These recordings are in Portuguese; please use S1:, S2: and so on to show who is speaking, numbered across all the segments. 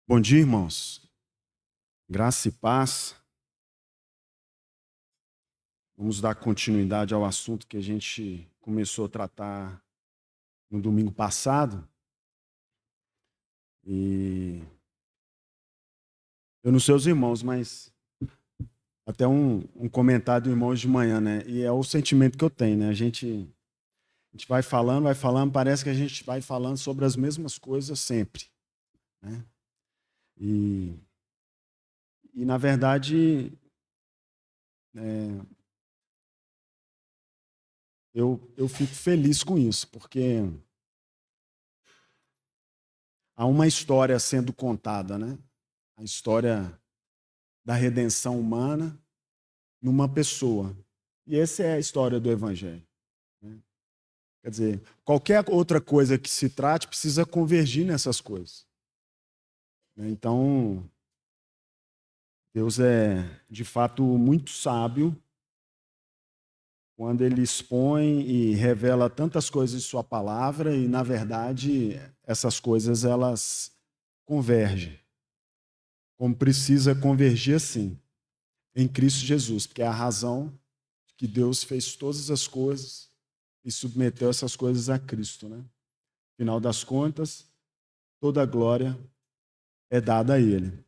S1: Bom dia, irmãos. Graça e paz. Vamos dar continuidade ao assunto que a gente começou a tratar no domingo passado. E eu não sei os irmãos, mas até um comentário do irmão hoje de manhã, né? E é o sentimento que eu tenho, né? A gente vai falando, parece que a gente vai falando sobre as mesmas coisas sempre, né? E na verdade, eu fico feliz com isso, porque há uma história sendo contada, né? A história da redenção humana numa pessoa. E essa é a história do Evangelho, né? Quer dizer, qualquer outra coisa que se trate precisa convergir nessas coisas, né? Então, Deus é, de fato, muito sábio quando Ele expõe e revela tantas coisas em Sua palavra e, na verdade, essas coisas, elas convergem. Como precisa convergir, assim, em Cristo Jesus, porque é a razão que Deus fez todas as coisas e submeteu essas coisas a Cristo, né? Final das contas, toda a glória é dada a Ele.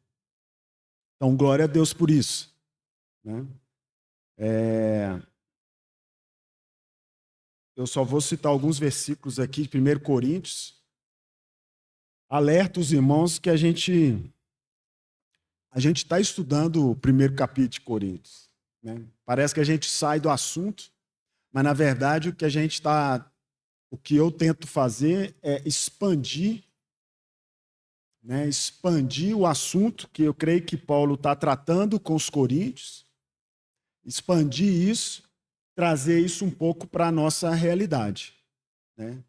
S1: Então, glória a Deus por isso, né? Eu só vou citar alguns versículos aqui de 1 Coríntios. Alerta os irmãos que a gente está estudando o primeiro capítulo de Coríntios, né? Parece que a gente sai do assunto, mas na verdade o que eu tento fazer é expandir, né? Expandir o assunto que eu creio que Paulo está tratando com os coríntios, expandir isso, trazer isso um pouco para a nossa realidade, né?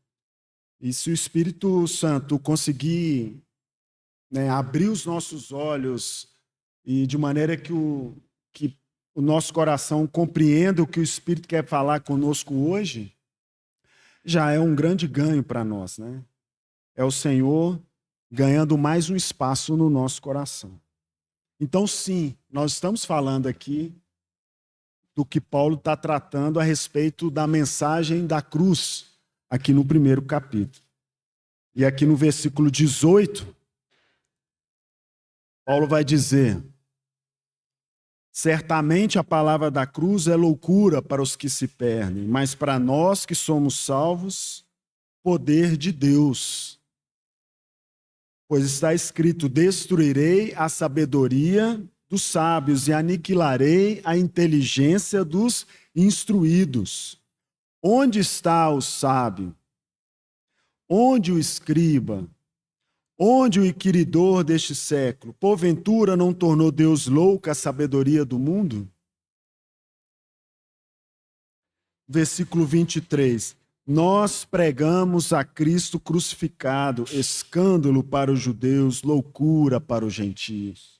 S1: E se o Espírito Santo conseguir, né, abrir os nossos olhos e de maneira que o nosso coração compreenda o que o Espírito quer falar conosco hoje, já é um grande ganho para nós, né? É o Senhor ganhando mais um espaço no nosso coração. Então, sim, nós estamos falando aqui do que Paulo está tratando a respeito da mensagem da cruz, aqui no primeiro capítulo. E aqui no versículo 18, Paulo vai dizer: certamente a palavra da cruz é loucura para os que se perdem, mas para nós que somos salvos, poder de Deus. Pois está escrito: destruirei a sabedoria dos sábios e aniquilarei a inteligência dos instruídos. Onde está o sábio? Onde o escriba? Onde o inquiridor deste século? Porventura não tornou Deus louca a sabedoria do mundo? Versículo 23. Nós pregamos a Cristo crucificado, escândalo para os judeus, loucura para os gentios.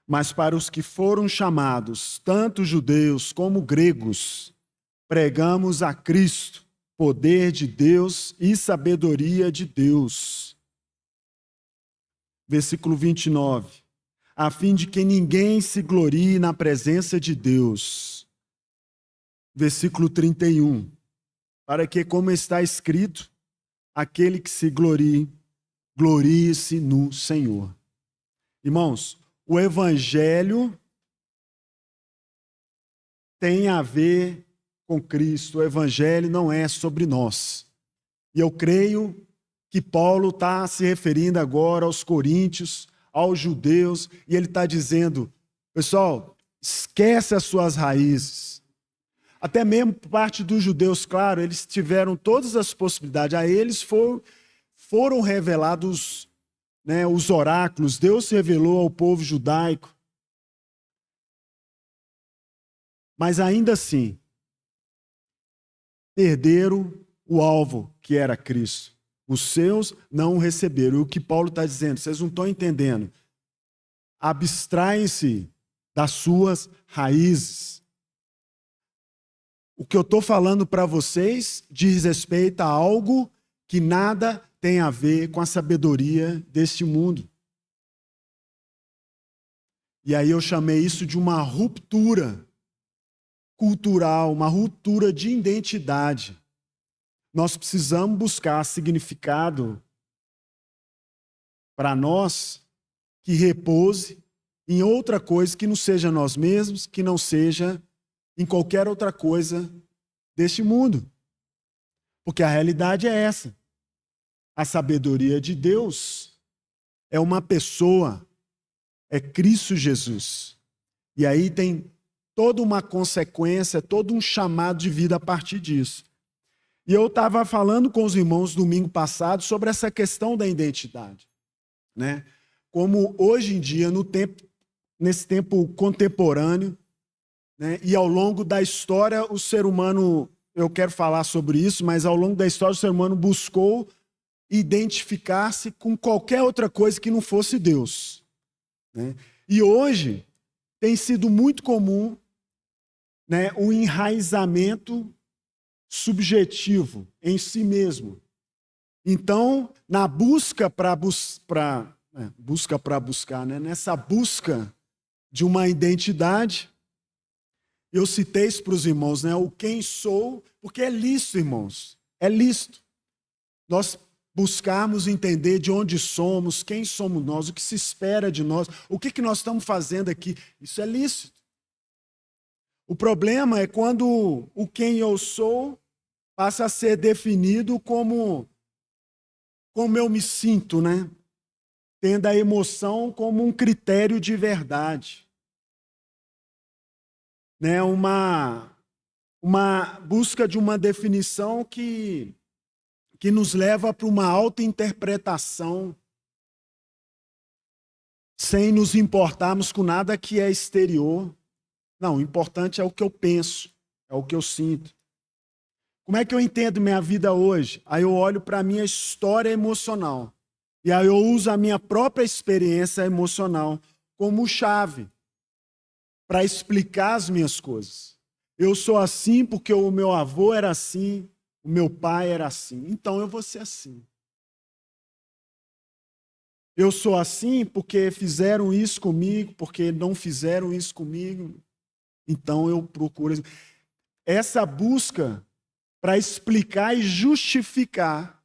S1: Mas para os que foram chamados, tanto judeus como gregos, pregamos a Cristo, poder de Deus e sabedoria de Deus. Versículo 29. A fim de que ninguém se glorie na presença de Deus. Versículo 31. Para que, como está escrito, aquele que se glorie, glorie-se no Senhor. Irmãos, o Evangelho tem a ver com Cristo. O Evangelho não é sobre nós. E eu creio que Paulo está se referindo agora aos coríntios, aos judeus, e ele está dizendo: pessoal, esquece as suas raízes. Até mesmo parte dos judeus, claro, eles tiveram todas as possibilidades. A eles foram revelados, né, os oráculos. Deus se revelou ao povo judaico. Mas ainda assim, perderam o alvo, que era Cristo. Os seus não o receberam. E o que Paulo está dizendo, vocês não estão entendendo. Abstraem-se das suas raízes. O que eu estou falando para vocês diz respeito a algo que nada tem a ver com a sabedoria deste mundo. E aí eu chamei isso de uma ruptura cultural, uma ruptura de identidade. Nós precisamos buscar significado para nós que repouse em outra coisa que não seja nós mesmos, que não seja em qualquer outra coisa deste mundo. Porque a realidade é essa. A sabedoria de Deus é uma pessoa, é Cristo Jesus. E aí tem toda uma consequência, todo um chamado de vida a partir disso. E eu estava falando com os irmãos domingo passado sobre essa questão da identidade, né? Como hoje em dia, nesse tempo contemporâneo, né, e ao longo da história, o ser humano, eu quero falar sobre isso, mas ao longo da história o ser humano buscou identificar-se com qualquer outra coisa que não fosse Deus, né? E hoje tem sido muito comum, né, o enraizamento subjetivo em si mesmo. Então, na busca para buscar, né, nessa busca de uma identidade, eu citei isso para os irmãos, né, o quem sou, porque é lícito, irmãos, é lícito nós buscarmos entender de onde somos, quem somos nós, o que se espera de nós, o que nós estamos fazendo aqui. Isso é lícito. O problema é quando o quem eu sou passa a ser definido como eu me sinto, né? Tendo a emoção como um critério de verdade. Né? Uma busca de uma definição que nos leva para uma autointerpretação, sem nos importarmos com nada que é exterior. Não, o importante é o que eu penso, é o que eu sinto. Como é que eu entendo minha vida hoje? Aí eu olho para a minha história emocional. E aí eu uso a minha própria experiência emocional como chave para explicar as minhas coisas. Eu sou assim porque o meu avô era assim, o meu pai era assim. Então eu vou ser assim. Eu sou assim porque fizeram isso comigo, porque não fizeram isso comigo. Então eu procuro essa busca para explicar e justificar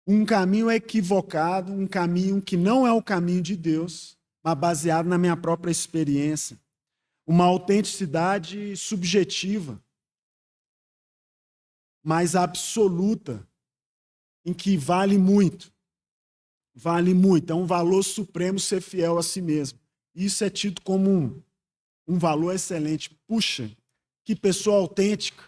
S1: um caminho equivocado, um caminho que não é o caminho de Deus, mas baseado na minha própria experiência. Uma autenticidade subjetiva, mas absoluta, em que vale muito. Vale muito. É um valor supremo ser fiel a si mesmo. Isso é tido como um valor excelente. Puxa, que pessoa autêntica.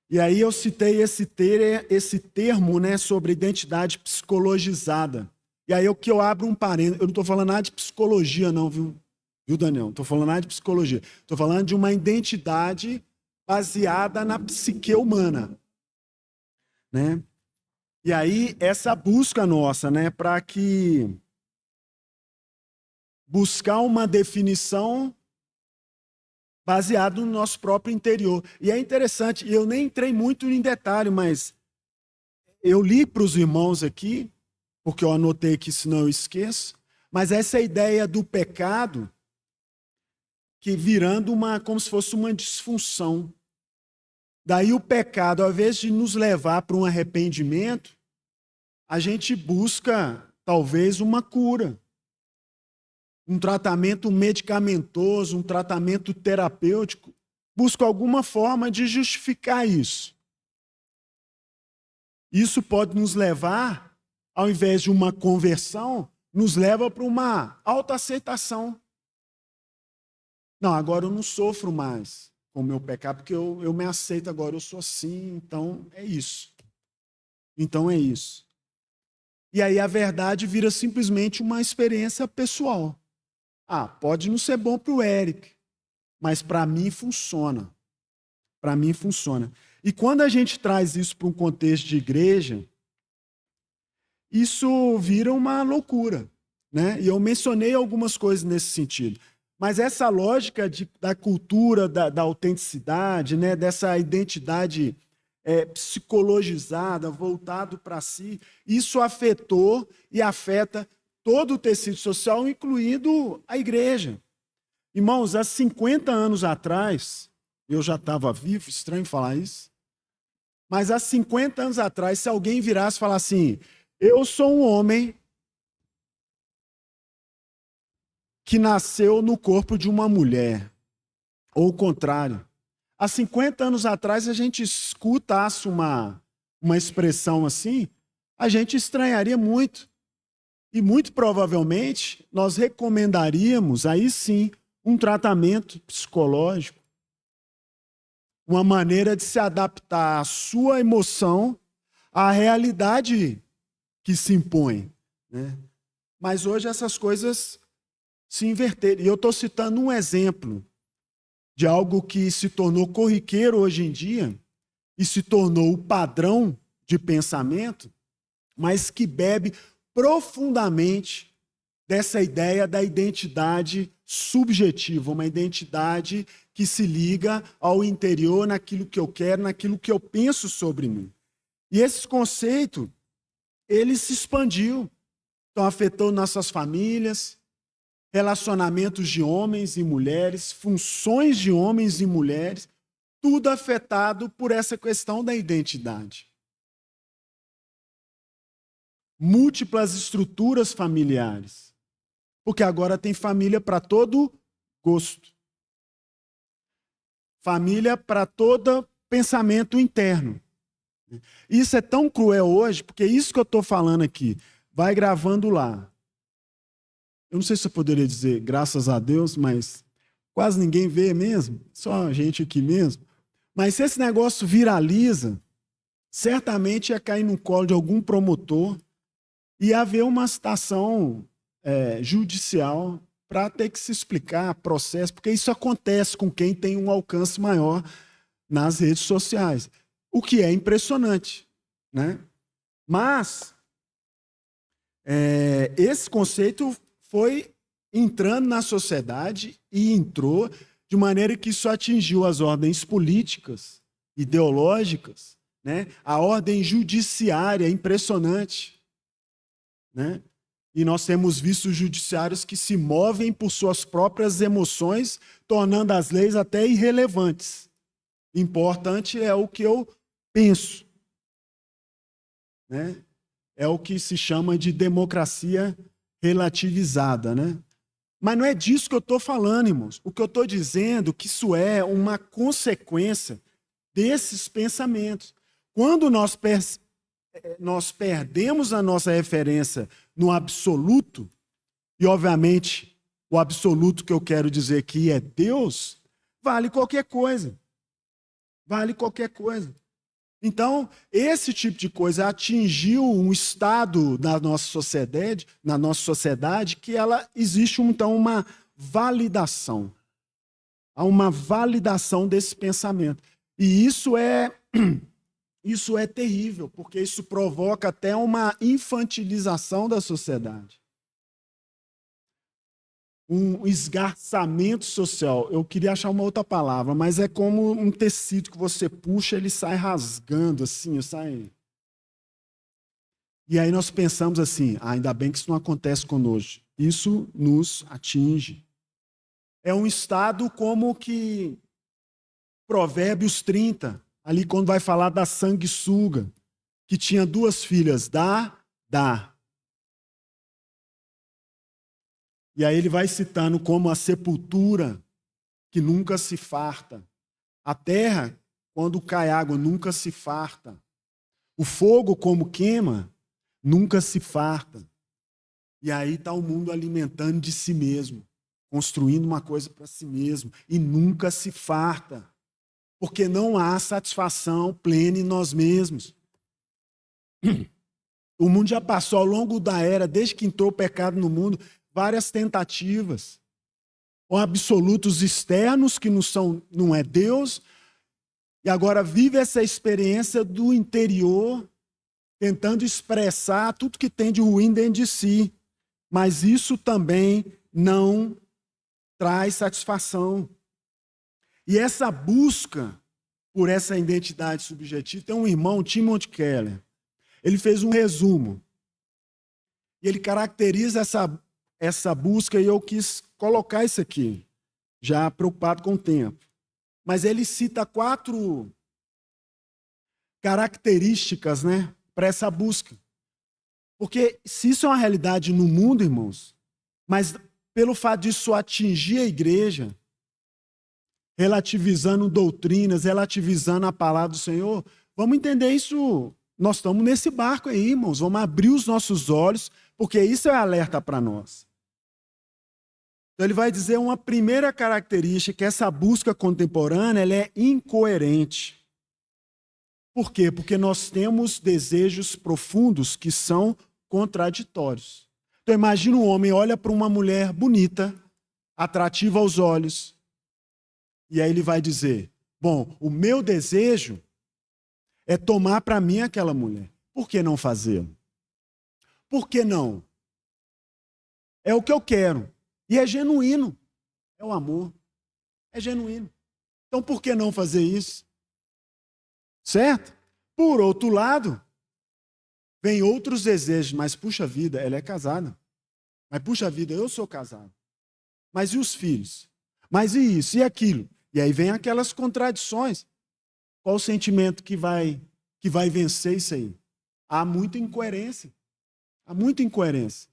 S1: E aí eu citei esse termo, né, sobre identidade psicologizada. E aí o que eu abro um parênteses, eu não estou falando nada de psicologia não, viu Daniel? Não estou falando nada de psicologia. Estou falando de uma identidade baseada na psique humana, né? E aí essa busca nossa, né, para que buscar uma definição baseado no nosso próprio interior. E é interessante, eu nem entrei muito em detalhe, mas eu li para os irmãos aqui, porque eu anotei aqui, senão eu esqueço, mas essa ideia do pecado que virando como se fosse uma disfunção. Daí o pecado, ao invés de nos levar para um arrependimento, a gente busca, talvez, uma cura. Um tratamento medicamentoso, um tratamento terapêutico, busca alguma forma de justificar isso. Isso pode nos levar, ao invés de uma conversão, nos leva para uma autoaceitação. Não, agora eu não sofro mais com o meu pecado, porque eu me aceito agora, eu sou assim, então é isso. Então é isso. E aí a verdade vira simplesmente uma experiência pessoal. Ah, pode não ser bom para o Eric, mas para mim funciona. Para mim funciona. E quando a gente traz isso para um contexto de igreja, isso vira uma loucura, né? E eu mencionei algumas coisas nesse sentido. Mas essa lógica da cultura, da autenticidade, né? Dessa identidade psicologizada, voltado para si. Isso afetou e afeta todo o tecido social, incluindo a igreja. Irmãos, há 50 anos atrás, eu já estava vivo, estranho falar isso, mas há 50 anos atrás, se alguém virasse e falasse assim, eu sou um homem que nasceu no corpo de uma mulher, ou o contrário. Há 50 anos atrás, a gente escutasse uma expressão assim, a gente estranharia muito. E muito provavelmente, nós recomendaríamos, aí sim, um tratamento psicológico, uma maneira de se adaptar à sua emoção, à realidade que se impõe. Né? Mas hoje essas coisas se inverteram. E eu estou citando um exemplo de algo que se tornou corriqueiro hoje em dia e se tornou o padrão de pensamento, mas que bebe profundamente dessa ideia da identidade subjetiva, uma identidade que se liga ao interior, naquilo que eu quero, naquilo que eu penso sobre mim. E esse conceito, ele se expandiu, então afetou nossas famílias, relacionamentos de homens e mulheres, funções de homens e mulheres, tudo afetado por essa questão da identidade. Múltiplas estruturas familiares, porque agora tem família para todo gosto. Família para todo pensamento interno. Isso é tão cruel hoje, porque isso que eu estou falando aqui, vai gravando lá. Eu não sei se eu poderia dizer graças a Deus, mas quase ninguém vê mesmo, só a gente aqui mesmo. Mas se esse negócio viraliza, certamente ia cair no colo de algum promotor e haver uma citação judicial para ter que se explicar processo, porque isso acontece com quem tem um alcance maior nas redes sociais, o que é impressionante, né? Mas esse conceito foi entrando na sociedade e entrou de maneira que isso atingiu as ordens políticas, ideológicas, né? A ordem judiciária, impressionante, né? E nós temos visto judiciários que se movem por suas próprias emoções, tornando as leis até irrelevantes. Importante é o que eu penso, né? É o que se chama de democracia relativizada, né? Mas não é disso que eu estou falando, irmãos. O que eu estou dizendo é que isso é uma consequência desses pensamentos. Quando nós perdemos a nossa referência no absoluto, e obviamente o absoluto que eu quero dizer aqui é Deus, vale qualquer coisa. Vale qualquer coisa. Então, esse tipo de coisa atingiu um estado na nossa sociedade que ela existe então uma validação. Há uma validação desse pensamento. E isso é terrível, porque isso provoca até uma infantilização da sociedade. Um esgarçamento social. Eu queria achar uma outra palavra, mas é como um tecido que você puxa, ele sai rasgando, assim, sai. E aí nós pensamos assim, ainda bem que isso não acontece conosco. Isso nos atinge. É um estado como que Provérbios 30, ali quando vai falar da sanguessuga, que tinha 2 filhas, dá. E aí ele vai citando como a sepultura que nunca se farta. A terra, quando cai água, nunca se farta. O fogo, como queima, nunca se farta. E aí está o mundo alimentando de si mesmo, construindo uma coisa para si mesmo, e nunca se farta. Porque não há satisfação plena em nós mesmos. O mundo já passou ao longo da era, desde que entrou o pecado no mundo, várias tentativas, ou absolutos externos, que não é Deus, e agora vive essa experiência do interior, tentando expressar tudo que tem de ruim dentro de si. Mas isso também não traz satisfação. E essa busca por essa identidade subjetiva. Tem um irmão, Timothy Keller, ele fez um resumo. E ele caracteriza essa busca, e eu quis colocar isso aqui, já preocupado com o tempo. Mas ele cita 4 características, né, para essa busca. Porque se isso é uma realidade no mundo, irmãos, mas pelo fato disso atingir a igreja, relativizando doutrinas, relativizando a palavra do Senhor, vamos entender isso. Nós estamos nesse barco aí, irmãos. Vamos abrir os nossos olhos, porque isso é alerta para nós. Então ele vai dizer uma primeira característica, que essa busca contemporânea ela é incoerente. Por quê? Porque nós temos desejos profundos que são contraditórios. Então imagina um homem olha para uma mulher bonita, atrativa aos olhos, e aí ele vai dizer, bom, o meu desejo é tomar para mim aquela mulher. Por que não fazê-lo? Por que não? É o que eu quero. E é genuíno. É o amor. É genuíno. Então por que não fazer isso? Certo? Por outro lado, vem outros desejos. Mas puxa vida, ela é casada. Mas puxa vida, eu sou casado. Mas e os filhos? Mas e isso? E aquilo? E aí vem aquelas contradições. Qual o sentimento que vai vencer isso aí? Há muita incoerência. Há muita incoerência.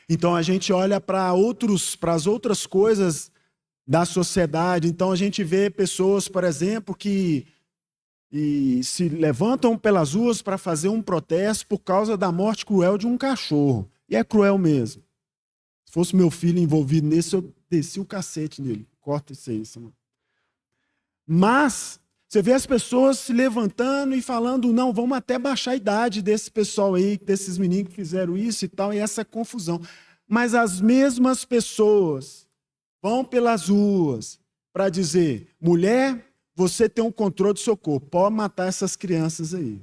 S1: Então a gente olha para as outras coisas da sociedade. Então a gente vê pessoas, por exemplo, que se levantam pelas ruas para fazer um protesto por causa da morte cruel de um cachorro. E é cruel mesmo. Se fosse meu filho envolvido nisso, eu desci o cacete nele. Corta isso aí. Mas você vê as pessoas se levantando e falando, não, vamos até baixar a idade desse pessoal aí, desses meninos que fizeram isso e tal, e essa confusão. Mas as mesmas pessoas vão pelas ruas para dizer, mulher, você tem um controle do seu corpo, pode matar essas crianças aí.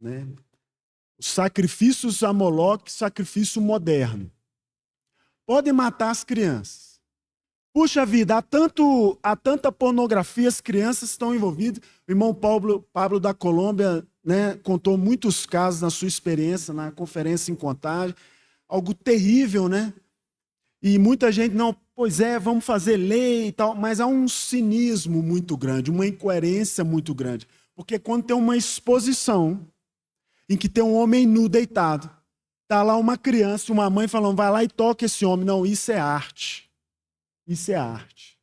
S1: Né? Os sacrifícios a Moloque, sacrifício moderno. Podem matar as crianças. Puxa vida, há tanta pornografia, as crianças estão envolvidas. O irmão Pablo da Colômbia, né, contou muitos casos na sua experiência, na conferência em Contagem. Algo terrível, né? E muita gente, não, pois é, vamos fazer lei e tal, mas há um cinismo muito grande, uma incoerência muito grande. Porque quando tem uma exposição em que tem um homem nu deitado, está lá uma criança, uma mãe falando, vai lá e toca esse homem. Não, isso é arte. Isso é arte.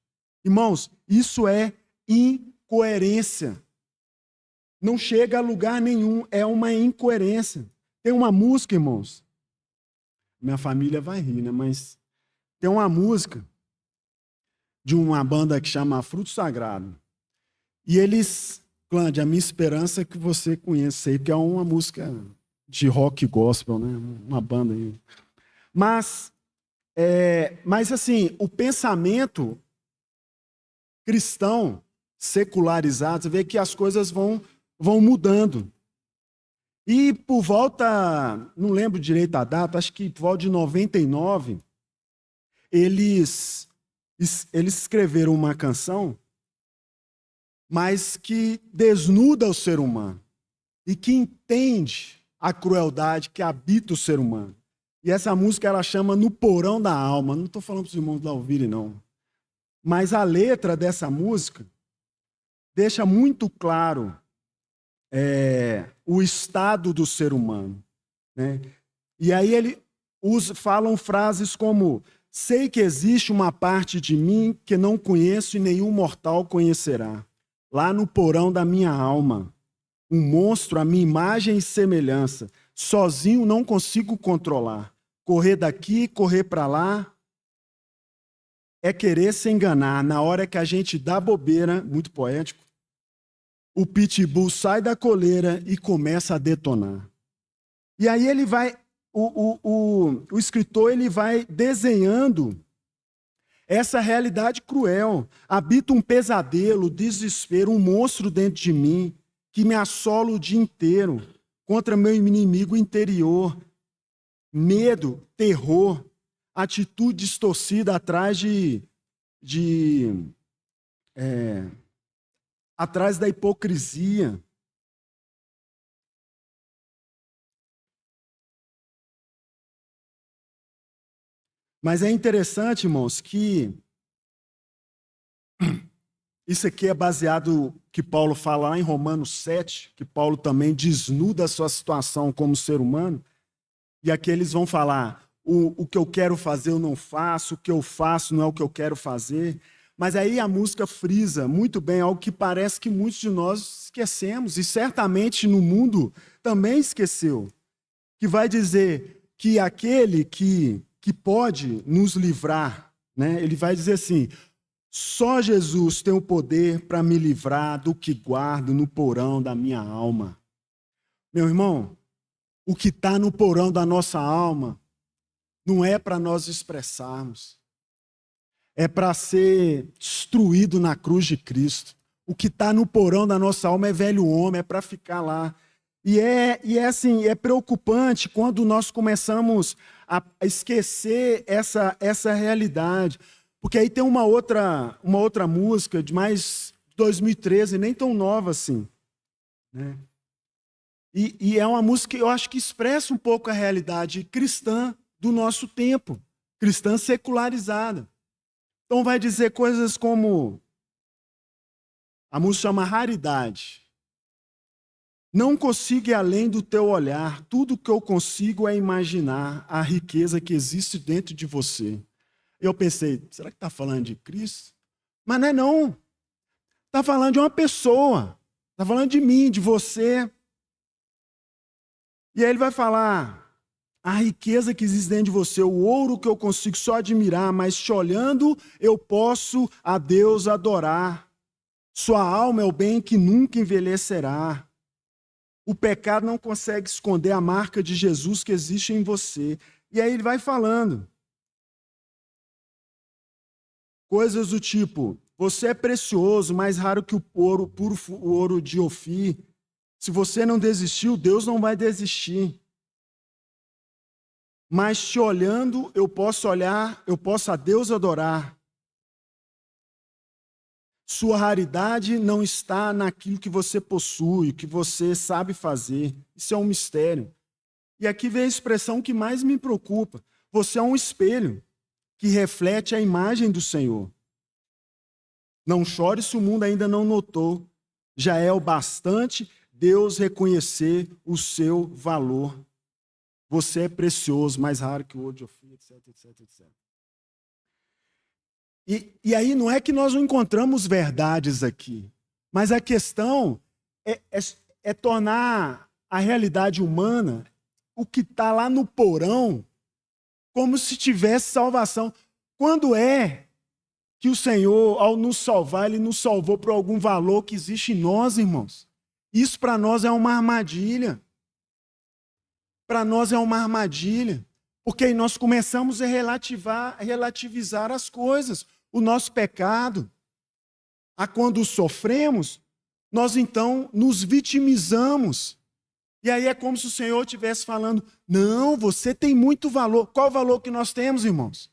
S1: Irmãos, isso é incoerência. Não chega a lugar nenhum, é uma incoerência. Tem uma música, irmãos, minha família vai rir, né? Mas tem uma música de uma banda que chama Fruto Sagrado. E eles, Clã, a minha esperança é que você conheça aí, porque é uma música de rock gospel, né? Uma banda aí. Mas assim, o pensamento cristão secularizado, você vê que as coisas vão mudando. E por volta, não lembro direito a data, acho que por volta de 99, eles escreveram uma canção, mas que desnuda o ser humano e que entende a crueldade que habita o ser humano. E essa música ela chama No Porão da Alma. Não estou falando para os irmãos lá ouvirem, não. Mas a letra dessa música deixa muito claro o estado do ser humano. Né? E aí falam frases como: sei que existe uma parte de mim que não conheço e nenhum mortal conhecerá. Lá no porão da minha alma, um monstro à minha imagem e semelhança. Sozinho não consigo controlar. Correr daqui, correr para lá, é querer se enganar. Na hora que a gente dá bobeira, muito poético, o pitbull sai da coleira e começa a detonar. E aí ele vai, o escritor ele vai desenhando essa realidade cruel. Habita um pesadelo, desespero, um monstro dentro de mim que me assola o dia inteiro contra meu inimigo interior. Medo, terror, atitude distorcida atrás atrás da hipocrisia. Mas é interessante, irmãos, que isso aqui é baseado que Paulo fala lá em Romanos 7, que Paulo também desnuda a sua situação como ser humano, e aqui eles vão falar, o que eu quero fazer eu não faço, o que eu faço não é o que eu quero fazer. Mas aí a música frisa muito bem algo que parece que muitos de nós esquecemos, e certamente no mundo também esqueceu, que vai dizer que aquele que pode nos livrar, né? Ele vai dizer assim, só Jesus tem o poder para me livrar do que guardo no porão da minha alma. Meu irmão, o que está no porão da nossa alma não é para nós expressarmos, é para ser destruído na cruz de Cristo. O que está no porão da nossa alma é velho homem, é para ficar lá. E é assim, é preocupante quando nós começamos a esquecer essa realidade. Porque aí tem uma outra música de mais 2013, nem tão nova assim, né? E é uma música que eu acho que expressa um pouco a realidade cristã do nosso tempo, cristã secularizada. Então vai dizer coisas como, a música chama Raridade. Não consigo ir além do teu olhar, tudo que eu consigo é imaginar a riqueza que existe dentro de você. Eu pensei, será que está falando de Cristo? Mas não é não. Está falando de uma pessoa. Está falando de mim, de você. E aí ele vai falar, a riqueza que existe dentro de você, o ouro que eu consigo só admirar, mas te olhando eu posso a Deus adorar. Sua alma é o bem que nunca envelhecerá. O pecado não consegue esconder a marca de Jesus que existe em você. E aí ele vai falando. Coisas do tipo, você é precioso, mais raro que o ouro puro, o ouro de Ofir. Se você não desistiu, Deus não vai desistir. Mas te olhando, eu posso a Deus adorar. Sua raridade não está naquilo que você possui, que você sabe fazer. Isso é um mistério. E aqui vem a expressão que mais me preocupa. Você é um espelho que reflete a imagem do Senhor. Não chore se o mundo ainda não notou. Já é o bastante Deus reconhecer o seu valor. Você é precioso, mais raro que o ouro de Ofir, etc, etc, etc. E aí não é que nós não encontramos verdades aqui, mas a questão é tornar a realidade humana, o que está lá no porão, como se tivesse salvação. Quando é que o Senhor, ao nos salvar, Ele nos salvou por algum valor que existe em nós, irmãos? Isso para nós é uma armadilha. Para nós é uma armadilha. Porque aí nós começamos a relativizar as coisas. O nosso pecado. A quando sofremos, nós então nos vitimizamos. E aí é como se o Senhor estivesse falando, não, você tem muito valor. Qual o valor que nós temos, irmãos?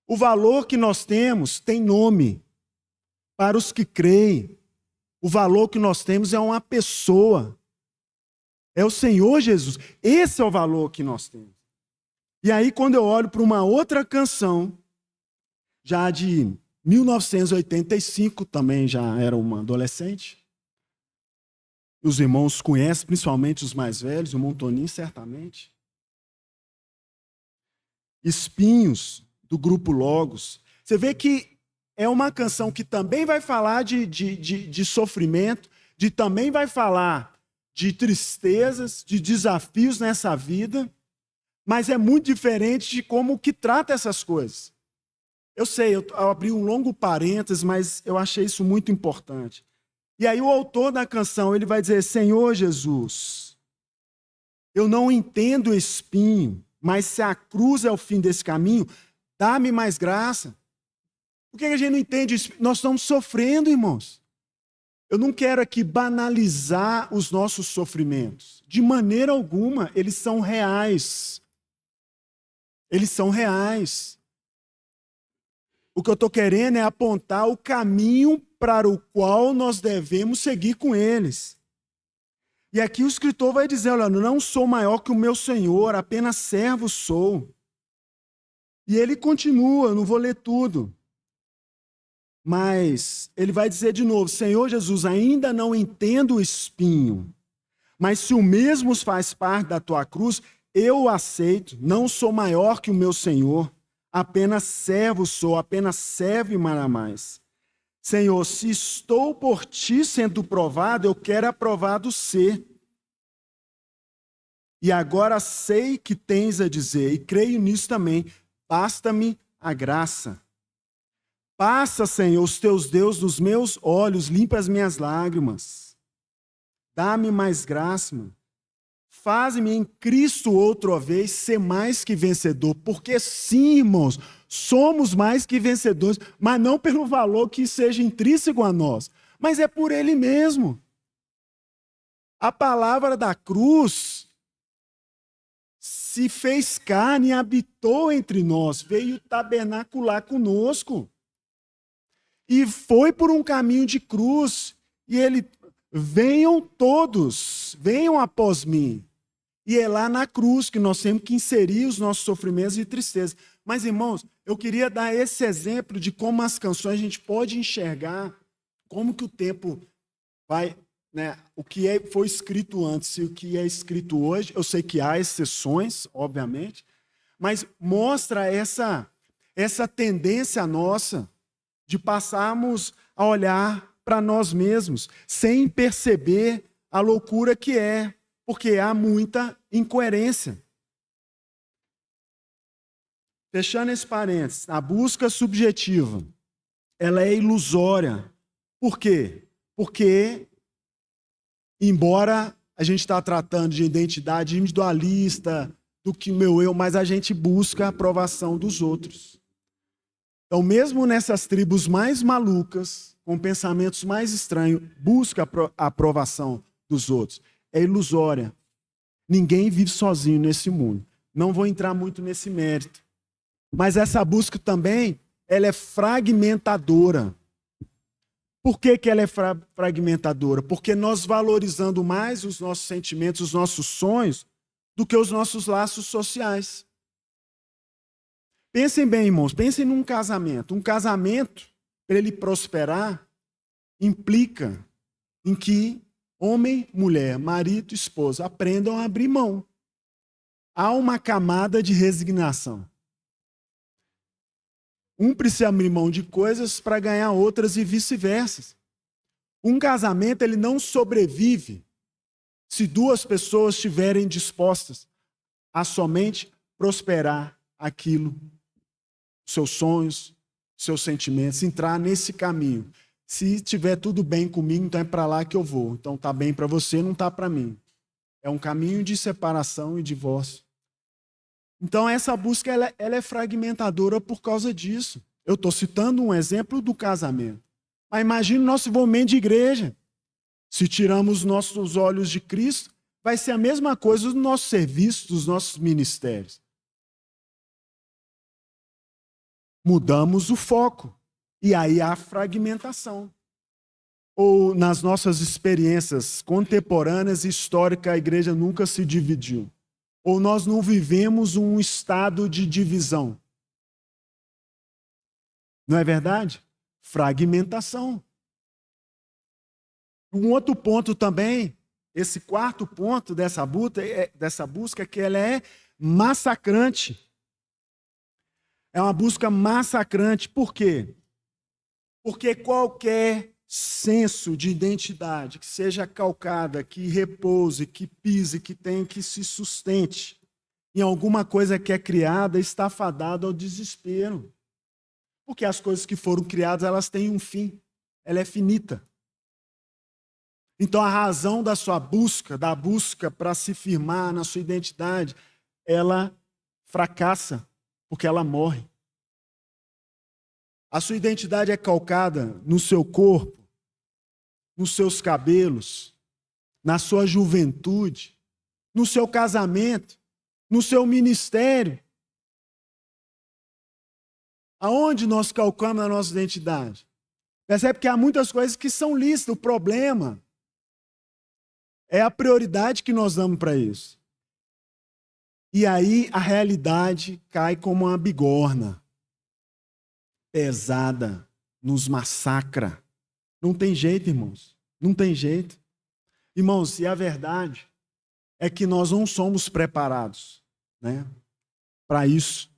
S1: O valor que nós temos tem nome. Para os que creem, o valor que nós temos é uma pessoa. É o Senhor Jesus. Esse é o valor que nós temos. E aí, quando eu olho para uma outra canção, já de 1985, também já era uma adolescente. Os irmãos conhecem, principalmente os mais velhos, o Montoninho certamente. Espinhos, do grupo Logos. Você vê que é uma canção que também vai falar de sofrimento, também vai falar de tristezas, de desafios nessa vida, mas é muito diferente de como que trata essas coisas. Eu sei, eu abri um longo parênteses, mas eu achei isso muito importante. E aí o autor da canção, ele vai dizer, Senhor Jesus, eu não entendo o espinho, mas se a cruz é o fim desse caminho, dá-me mais graça. Por que a gente não entende isso? Nós estamos sofrendo, irmãos. Eu não quero aqui banalizar os nossos sofrimentos. De maneira alguma, eles são reais. Eles são reais. O que eu estou querendo é apontar o caminho para o qual nós devemos seguir com eles. E aqui o escritor vai dizer, olha, não sou maior que o meu Senhor, apenas servo sou. E ele continua, eu não vou ler tudo. Mas ele vai dizer de novo, Senhor Jesus, ainda não entendo o espinho, mas se o mesmo faz parte da tua cruz, eu o aceito, não sou maior que o meu Senhor, apenas servo sou, apenas servo e nada mais. Senhor, se estou por ti sendo provado, eu quero aprovado ser. E agora sei que tens a dizer, e creio nisso também, basta-me a graça. Passa, Senhor, os teus dedos nos meus olhos, limpa as minhas lágrimas. Dá-me mais graça, mano. Faz-me em Cristo outra vez ser mais que vencedor. Porque sim, irmãos, somos mais que vencedores, mas não pelo valor que seja intrínseco a nós, mas é por Ele mesmo. A palavra da cruz se fez carne e habitou entre nós, veio tabernacular conosco. E foi por um caminho de cruz. E ele, venham todos, venham após mim. E é lá na cruz que nós temos que inserir os nossos sofrimentos e tristezas. Mas, irmãos, eu queria dar esse exemplo de como as canções a gente pode enxergar, como que o tempo vai, né, o que foi escrito antes e o que é escrito hoje. Eu sei que há exceções, obviamente, mas mostra essa tendência nossa de passarmos a olhar para nós mesmos, sem perceber a loucura que é, porque há muita incoerência. Fechando esse parênteses, a busca subjetiva, ela é ilusória. Por quê? Porque, embora a gente está tratando de identidade individualista, do que meu eu, mas a gente busca a aprovação dos outros. Então, mesmo nessas tribos mais malucas, com pensamentos mais estranhos, busca a aprovação dos outros. É ilusória. Ninguém vive sozinho nesse mundo. Não vou entrar muito nesse mérito. Mas essa busca também, ela é fragmentadora. Por que ela é fragmentadora? Porque nós valorizando mais os nossos sentimentos, os nossos sonhos, do que os nossos laços sociais. Pensem bem, irmãos, pensem num casamento. Um casamento, para ele prosperar, implica em que homem, mulher, marido, esposa aprendam a abrir mão. Há uma camada de resignação. Um precisa abrir mão de coisas para ganhar outras e vice-versa. Um casamento, ele não sobrevive se duas pessoas estiverem dispostas a somente prosperar aquilo, seus sonhos, seus sentimentos, entrar nesse caminho. Se tiver tudo bem comigo, então é para lá que eu vou. Então está bem para você, não está para mim. É um caminho de separação e divórcio. Então essa busca ela é fragmentadora por causa disso. Eu estou citando um exemplo do casamento. Mas imagine nosso envolvimento de igreja. Se tiramos nossos olhos de Cristo, vai ser a mesma coisa do nosso serviço, dos nossos ministérios. Mudamos o foco. E aí há fragmentação. Ou nas nossas experiências contemporâneas e históricas, a igreja nunca se dividiu. Ou nós não vivemos um estado de divisão. Não é verdade? Fragmentação. Um outro ponto também, esse quarto ponto dessa busca, que ela é massacrante. É uma busca massacrante. Por quê? Porque qualquer senso de identidade que seja calcada, que repouse, que pise, que se sustente em alguma coisa que é criada, está fadada ao desespero. Porque as coisas que foram criadas, elas têm um fim. Ela é finita. Então a razão da sua busca, da busca para se firmar na sua identidade, ela fracassa, porque ela morre. A sua identidade é calcada no seu corpo, nos seus cabelos, na sua juventude, no seu casamento, no seu ministério. Aonde nós calcamos a nossa identidade? Percebe que há muitas coisas que são lícitas. O problema é a prioridade que nós damos para isso. E aí a realidade cai como uma bigorna, pesada, nos massacra. Não tem jeito, irmãos. Não tem jeito. Irmãos, e a verdade é que nós não somos preparados, né, para isso.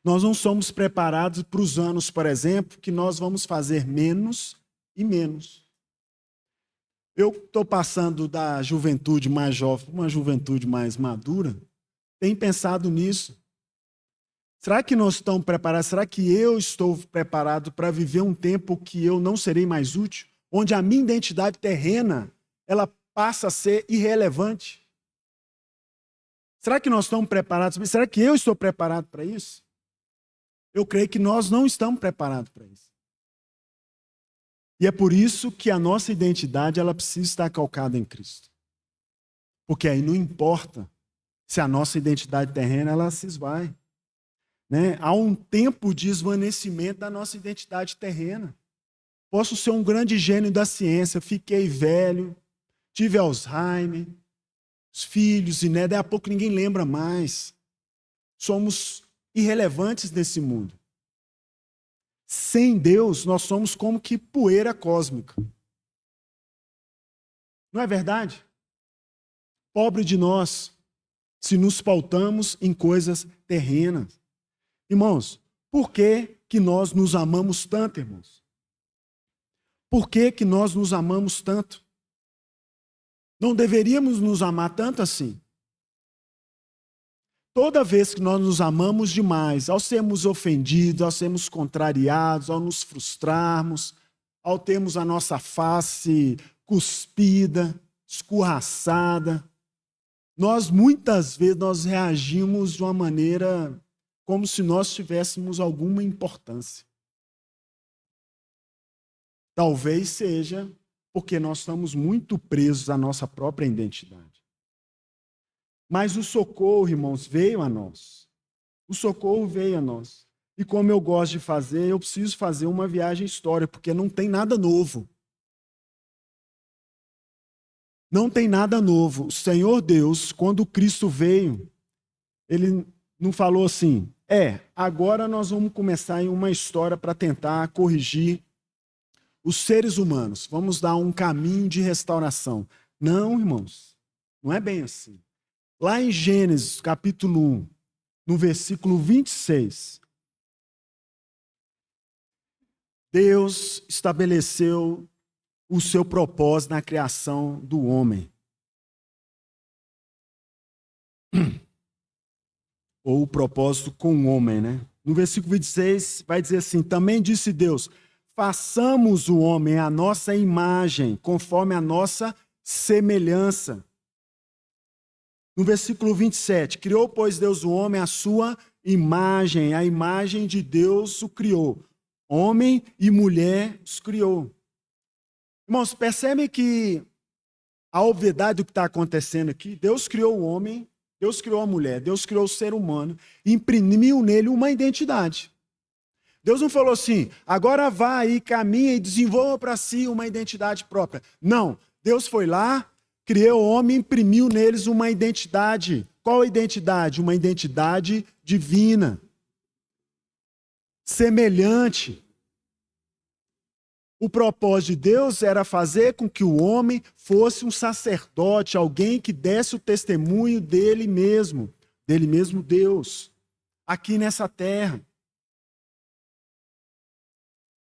S1: Nós não somos preparados para os anos, por exemplo, que nós vamos fazer menos e menos. Eu estou passando da juventude mais jovem para uma juventude mais madura, tenho pensado nisso. Será que nós estamos preparados? Será que eu estou preparado para viver um tempo que eu não serei mais útil? Onde a minha identidade terrena, ela passa a ser irrelevante? Será que nós estamos preparados? Será que eu estou preparado para isso? Eu creio que nós não estamos preparados para isso. E é por isso que a nossa identidade ela precisa estar calcada em Cristo. Porque aí não importa se a nossa identidade terrena ela se esvai. Né? Há um tempo de esvanecimento da nossa identidade terrena. Posso ser um grande gênio da ciência, fiquei velho, tive Alzheimer, os filhos e né, daí a pouco ninguém lembra mais. Somos irrelevantes nesse mundo. Sem Deus, nós somos como que poeira cósmica. Não é verdade? Pobre de nós, se nos pautamos em coisas terrenas. Irmãos, por que que nós nos amamos tanto, irmãos? Por que que nós nos amamos tanto? Não deveríamos nos amar tanto assim. Toda vez que nós nos amamos demais, ao sermos ofendidos, ao sermos contrariados, ao nos frustrarmos, ao termos a nossa face cuspida, escorraçada, nós muitas vezes nós reagimos de uma maneira como se nós tivéssemos alguma importância. Talvez seja porque nós estamos muito presos à nossa própria identidade. Mas o socorro, irmãos, veio a nós. O socorro veio a nós. E como eu gosto de fazer, eu preciso fazer uma viagem histórica, porque não tem nada novo. Não tem nada novo. O Senhor Deus, quando Cristo veio, ele não falou assim, agora nós vamos começar em uma história para tentar corrigir os seres humanos. Vamos dar um caminho de restauração. Não, irmãos, não é bem assim. Lá em Gênesis, capítulo 1, no versículo 26, Deus estabeleceu o seu propósito na criação do homem. Ou o propósito com o homem, né? No versículo 26 vai dizer assim, também disse Deus, façamos o homem à nossa imagem, conforme a nossa semelhança. No versículo 27, criou, pois, Deus o homem à sua imagem, a imagem de Deus o criou. Homem e mulher os criou. Irmãos, percebem que a obviedade do que está acontecendo aqui, Deus criou o homem, Deus criou a mulher, Deus criou o ser humano, e imprimiu nele uma identidade. Deus não falou assim, agora vá aí, caminha e desenvolva para si uma identidade própria. Não, Deus foi lá, criou o homem, imprimiu neles uma identidade. Qual a identidade? Uma identidade divina, semelhante. O propósito de Deus era fazer com que o homem fosse um sacerdote, alguém que desse o testemunho dele mesmo Deus, aqui nessa terra.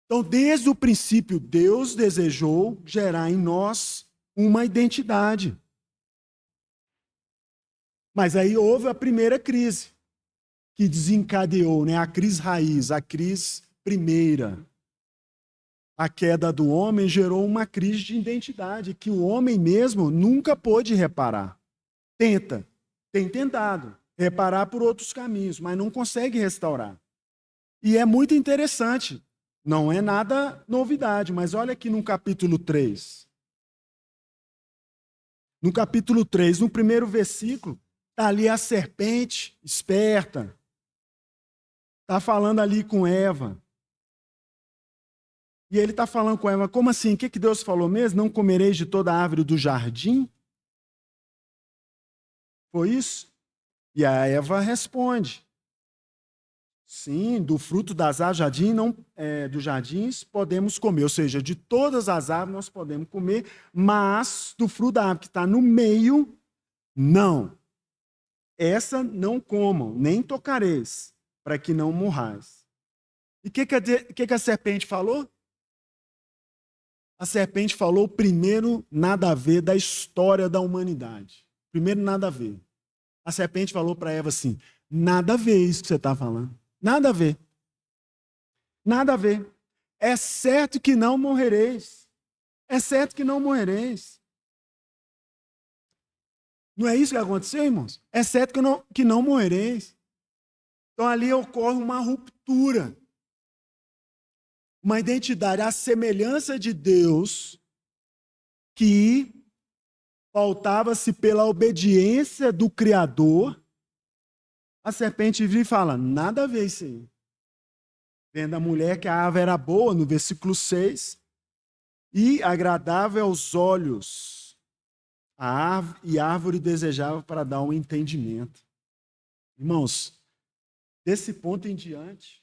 S1: Então, desde o princípio, Deus desejou gerar em nós uma identidade. Mas aí houve a primeira crise, que desencadeou, né, a crise raiz, a crise primeira. A queda do homem gerou uma crise de identidade, que o homem mesmo nunca pôde reparar. Tem tentado reparar por outros caminhos, mas não consegue restaurar. E é muito interessante. Não é nada novidade, mas olha aqui no capítulo 3. No capítulo 3, no primeiro versículo, está ali a serpente esperta. Está falando ali com Eva. E ele está falando com Eva, como assim? O que Deus falou mesmo? Não comereis de toda a árvore do jardim? Foi isso? E a Eva responde, sim, do fruto das árvores dos jardins podemos comer, ou seja, de todas as árvores nós podemos comer, mas do fruto da árvore que está no meio, não. Essa não comam, nem tocareis, para que não morrais. E o que a serpente falou? A serpente falou o primeiro nada a ver da história da humanidade. Primeiro nada a ver. A serpente falou para Eva assim, nada a ver isso que você está falando. Nada a ver. Nada a ver. É certo que não morrereis. É certo que não morrereis. Não é isso que aconteceu, irmãos? É certo que não morrereis. Então ali ocorre uma ruptura. Uma identidade à semelhança de Deus que pautava-se pela obediência do Criador. A serpente vira e fala, nada a ver isso aí. Vendo a mulher que a árvore era boa, no versículo 6, e agradável aos olhos, e a árvore desejável para dar um entendimento. Irmãos, desse ponto em diante,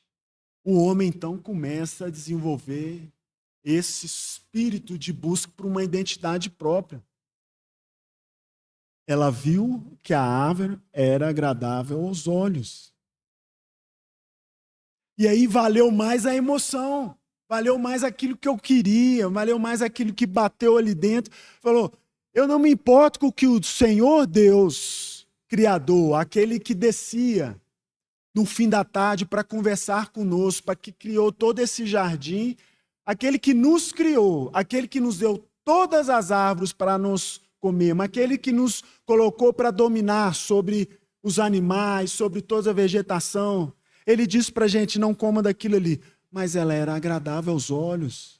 S1: o homem então começa a desenvolver esse espírito de busca por uma identidade própria. Ela viu que a árvore era agradável aos olhos. E aí valeu mais a emoção, valeu mais aquilo que eu queria, valeu mais aquilo que bateu ali dentro. Falou, eu não me importo com o que o Senhor Deus, Criador, aquele que descia no fim da tarde para conversar conosco, para que criou todo esse jardim, aquele que nos criou, aquele que nos deu todas as árvores para nos comer, mas aquele que nos colocou para dominar sobre os animais, sobre toda a vegetação. Ele disse para a gente, não coma daquilo ali, mas ela era agradável aos olhos.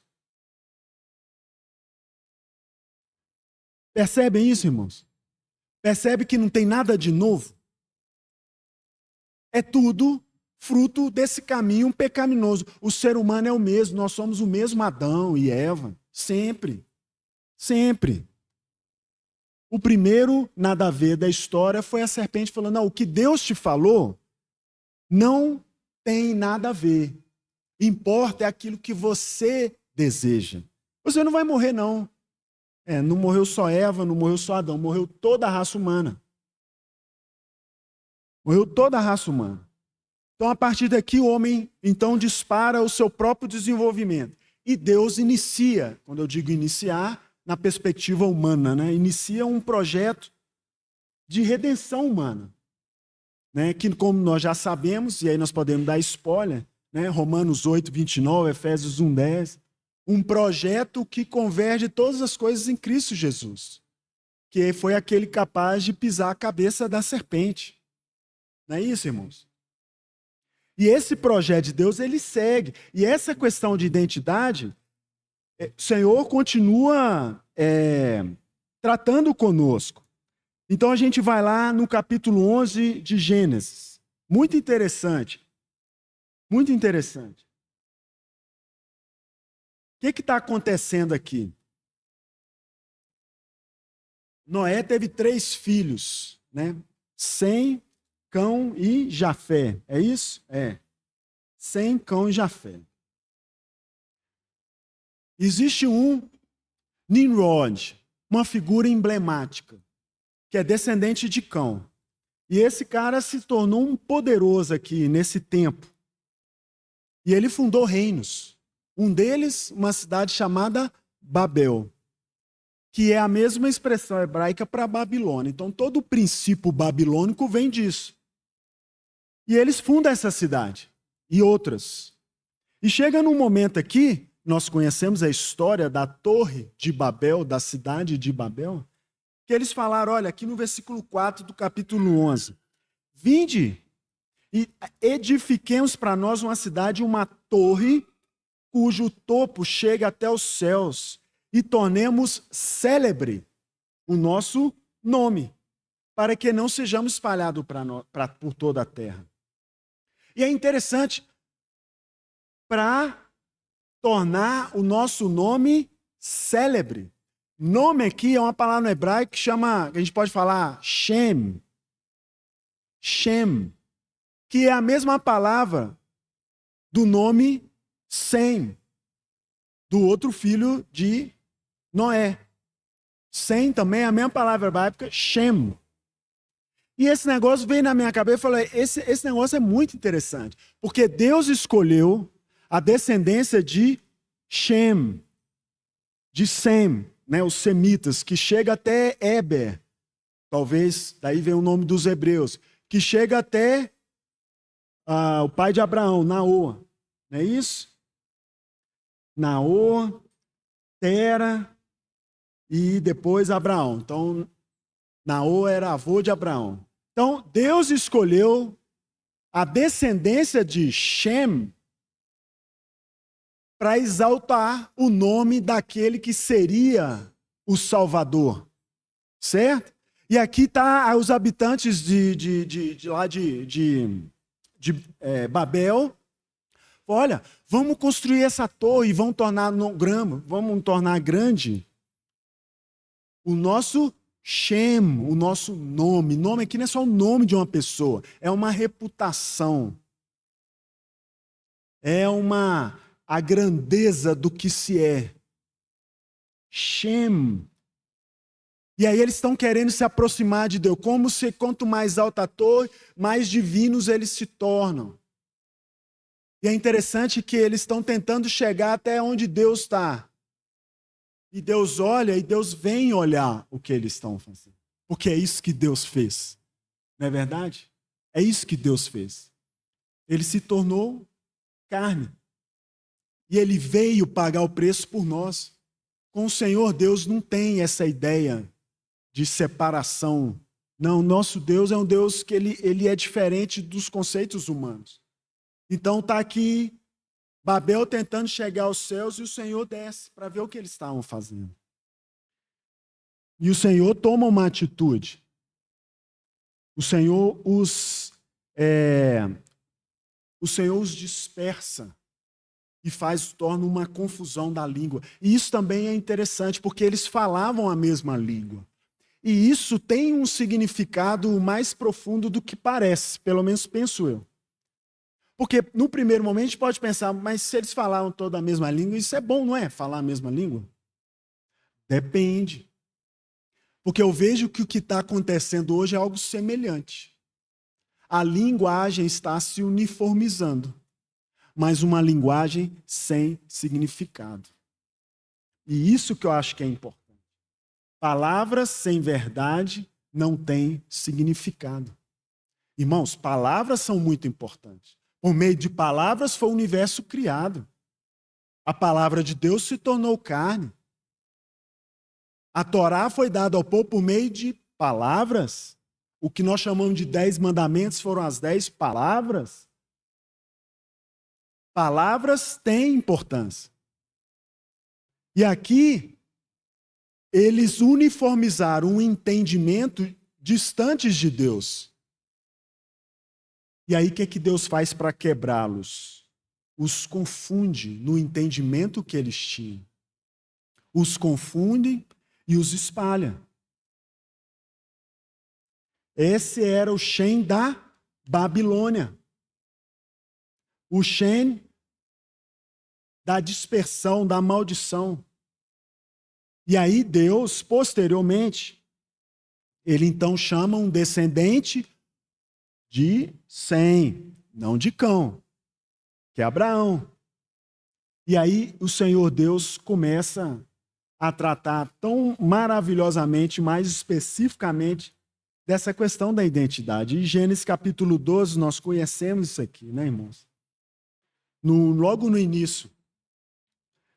S1: Percebem isso, irmãos? Percebe que não tem nada de novo? É tudo fruto desse caminho pecaminoso. O ser humano é o mesmo, nós somos o mesmo Adão e Eva, sempre, sempre. O primeiro nada a ver da história foi a serpente falando, não, o que Deus te falou não tem nada a ver. Importa é aquilo que você deseja. Você não vai morrer, não. Não morreu só Eva, não morreu só Adão, morreu toda a raça humana. Morreu toda a raça humana. Então, a partir daqui, o homem, então, dispara o seu próprio desenvolvimento. E Deus inicia, quando eu digo iniciar, na perspectiva humana, né? Inicia um projeto de redenção humana. Né? Que, como nós já sabemos, e aí nós podemos dar spoiler, né? Romanos 8, 29, Efésios 1, 10, um projeto que converge todas as coisas em Cristo Jesus, que foi aquele capaz de pisar a cabeça da serpente. Não é isso, irmãos? E esse projeto de Deus, ele segue. E essa questão de identidade, o Senhor continua tratando conosco. Então a gente vai lá no capítulo 11 de Gênesis. Muito interessante. Muito interessante. O que está acontecendo aqui? Noé teve 3 filhos, né? Sem, Cão e Jafé. É isso? É. Sem, Cão e Jafé. Existe um Nimrod, uma figura emblemática, que é descendente de Cão. E esse cara se tornou um poderoso aqui nesse tempo. E ele fundou reinos. Um deles, uma cidade chamada Babel, que é a mesma expressão hebraica para Babilônia. Então, todo o princípio babilônico vem disso. E eles fundam essa cidade e outras. E chega num momento aqui, nós conhecemos a história da Torre de Babel, da cidade de Babel, que eles falaram, olha, aqui no versículo 4 do capítulo 11, vinde e edifiquemos para nós uma cidade, uma torre, cujo topo chega até os céus, e tornemos célebre o nosso nome, para que não sejamos espalhados por toda a terra. E é interessante, para tornar o nosso nome célebre. Nome aqui é uma palavra no hebraico que chama, que a gente pode falar, Shem. Shem, que é a mesma palavra do nome Sem, do outro filho de Noé. Sem também é a mesma palavra hebraica, Shem. E esse negócio veio na minha cabeça e falei, esse negócio é muito interessante, porque Deus escolheu a descendência de Shem, de Sem, né, os semitas, que chega até Eber, talvez daí vem o nome dos hebreus, que chega até o pai de Abraão, Naor, não é isso? Naor, Tera e depois Abraão. Então, Naor era avô de Abraão. Então, Deus escolheu a descendência de Shem para exaltar o nome daquele que seria o Salvador. Certo? E aqui está os habitantes de Babel. Olha, vamos construir essa torre e vamos tornar grande o nosso Shem, o nosso nome. Nome aqui não é só o nome de uma pessoa, é uma reputação. É a grandeza do que se é. Shem. E aí eles estão querendo se aproximar de Deus. Quanto mais alta a torre, mais divinos eles se tornam. E é interessante que eles estão tentando chegar até onde Deus está. E Deus olha e Deus vem olhar o que eles estão fazendo. Porque é isso que Deus fez. Não é verdade? É isso que Deus fez. Ele se tornou carne. E ele veio pagar o preço por nós. Com o Senhor, Deus não tem essa ideia de separação. Não, nosso Deus é um Deus que ele é diferente dos conceitos humanos. Então está aqui Babel tentando chegar aos céus e o Senhor desce para ver o que eles estavam fazendo. E o Senhor toma uma atitude. O Senhor os dispersa e torna uma confusão da língua. E isso também é interessante, porque eles falavam a mesma língua. E isso tem um significado mais profundo do que parece, pelo menos penso eu. Porque no primeiro momento a gente pode pensar, mas se eles falavam toda a mesma língua, isso é bom, não é? Falar a mesma língua? Depende. Porque eu vejo que o que está acontecendo hoje é algo semelhante. A linguagem está se uniformizando, mas uma linguagem sem significado. E isso que eu acho que é importante. Palavras sem verdade não têm significado. Irmãos, palavras são muito importantes. Por meio de palavras foi o universo criado. A palavra de Deus se tornou carne. A Torá foi dada ao povo por meio de palavras. O que nós chamamos de 10 mandamentos foram as 10 palavras. Palavras têm importância. E aqui, eles uniformizaram um entendimento distantes de Deus. E aí, o que Deus faz para quebrá-los? Os confunde no entendimento que eles tinham. Os confunde e os espalha. Esse era o Shem da Babilônia. O Shem da dispersão, da maldição. E aí Deus, posteriormente, ele então chama um descendente de Sem, não de Cão, que é Abraão. E aí o Senhor Deus começa a tratar tão maravilhosamente, mais especificamente, dessa questão da identidade. Em Gênesis capítulo 12, nós conhecemos isso aqui, né, irmãos? Logo no início.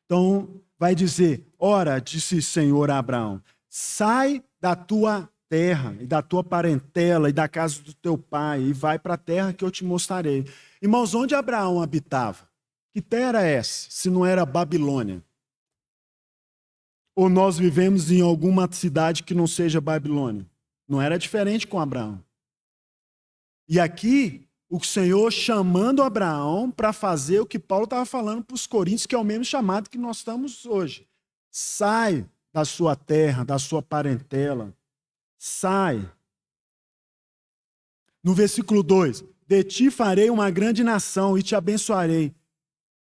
S1: Então, vai dizer, ora, disse o Senhor a Abraão, sai da tua terra e da tua parentela e da casa do teu pai e vai para a terra que eu te mostrarei. Irmãos, onde Abraão habitava? Que terra era essa, se não era Babilônia? Ou nós vivemos em alguma cidade que não seja Babilônia? Não era diferente com Abraão. E aqui, o Senhor chamando Abraão para fazer o que Paulo estava falando para os coríntios, que é o mesmo chamado que nós estamos hoje. Sai da sua terra, da sua parentela. Sai. No versículo 2, de ti farei uma grande nação e te abençoarei.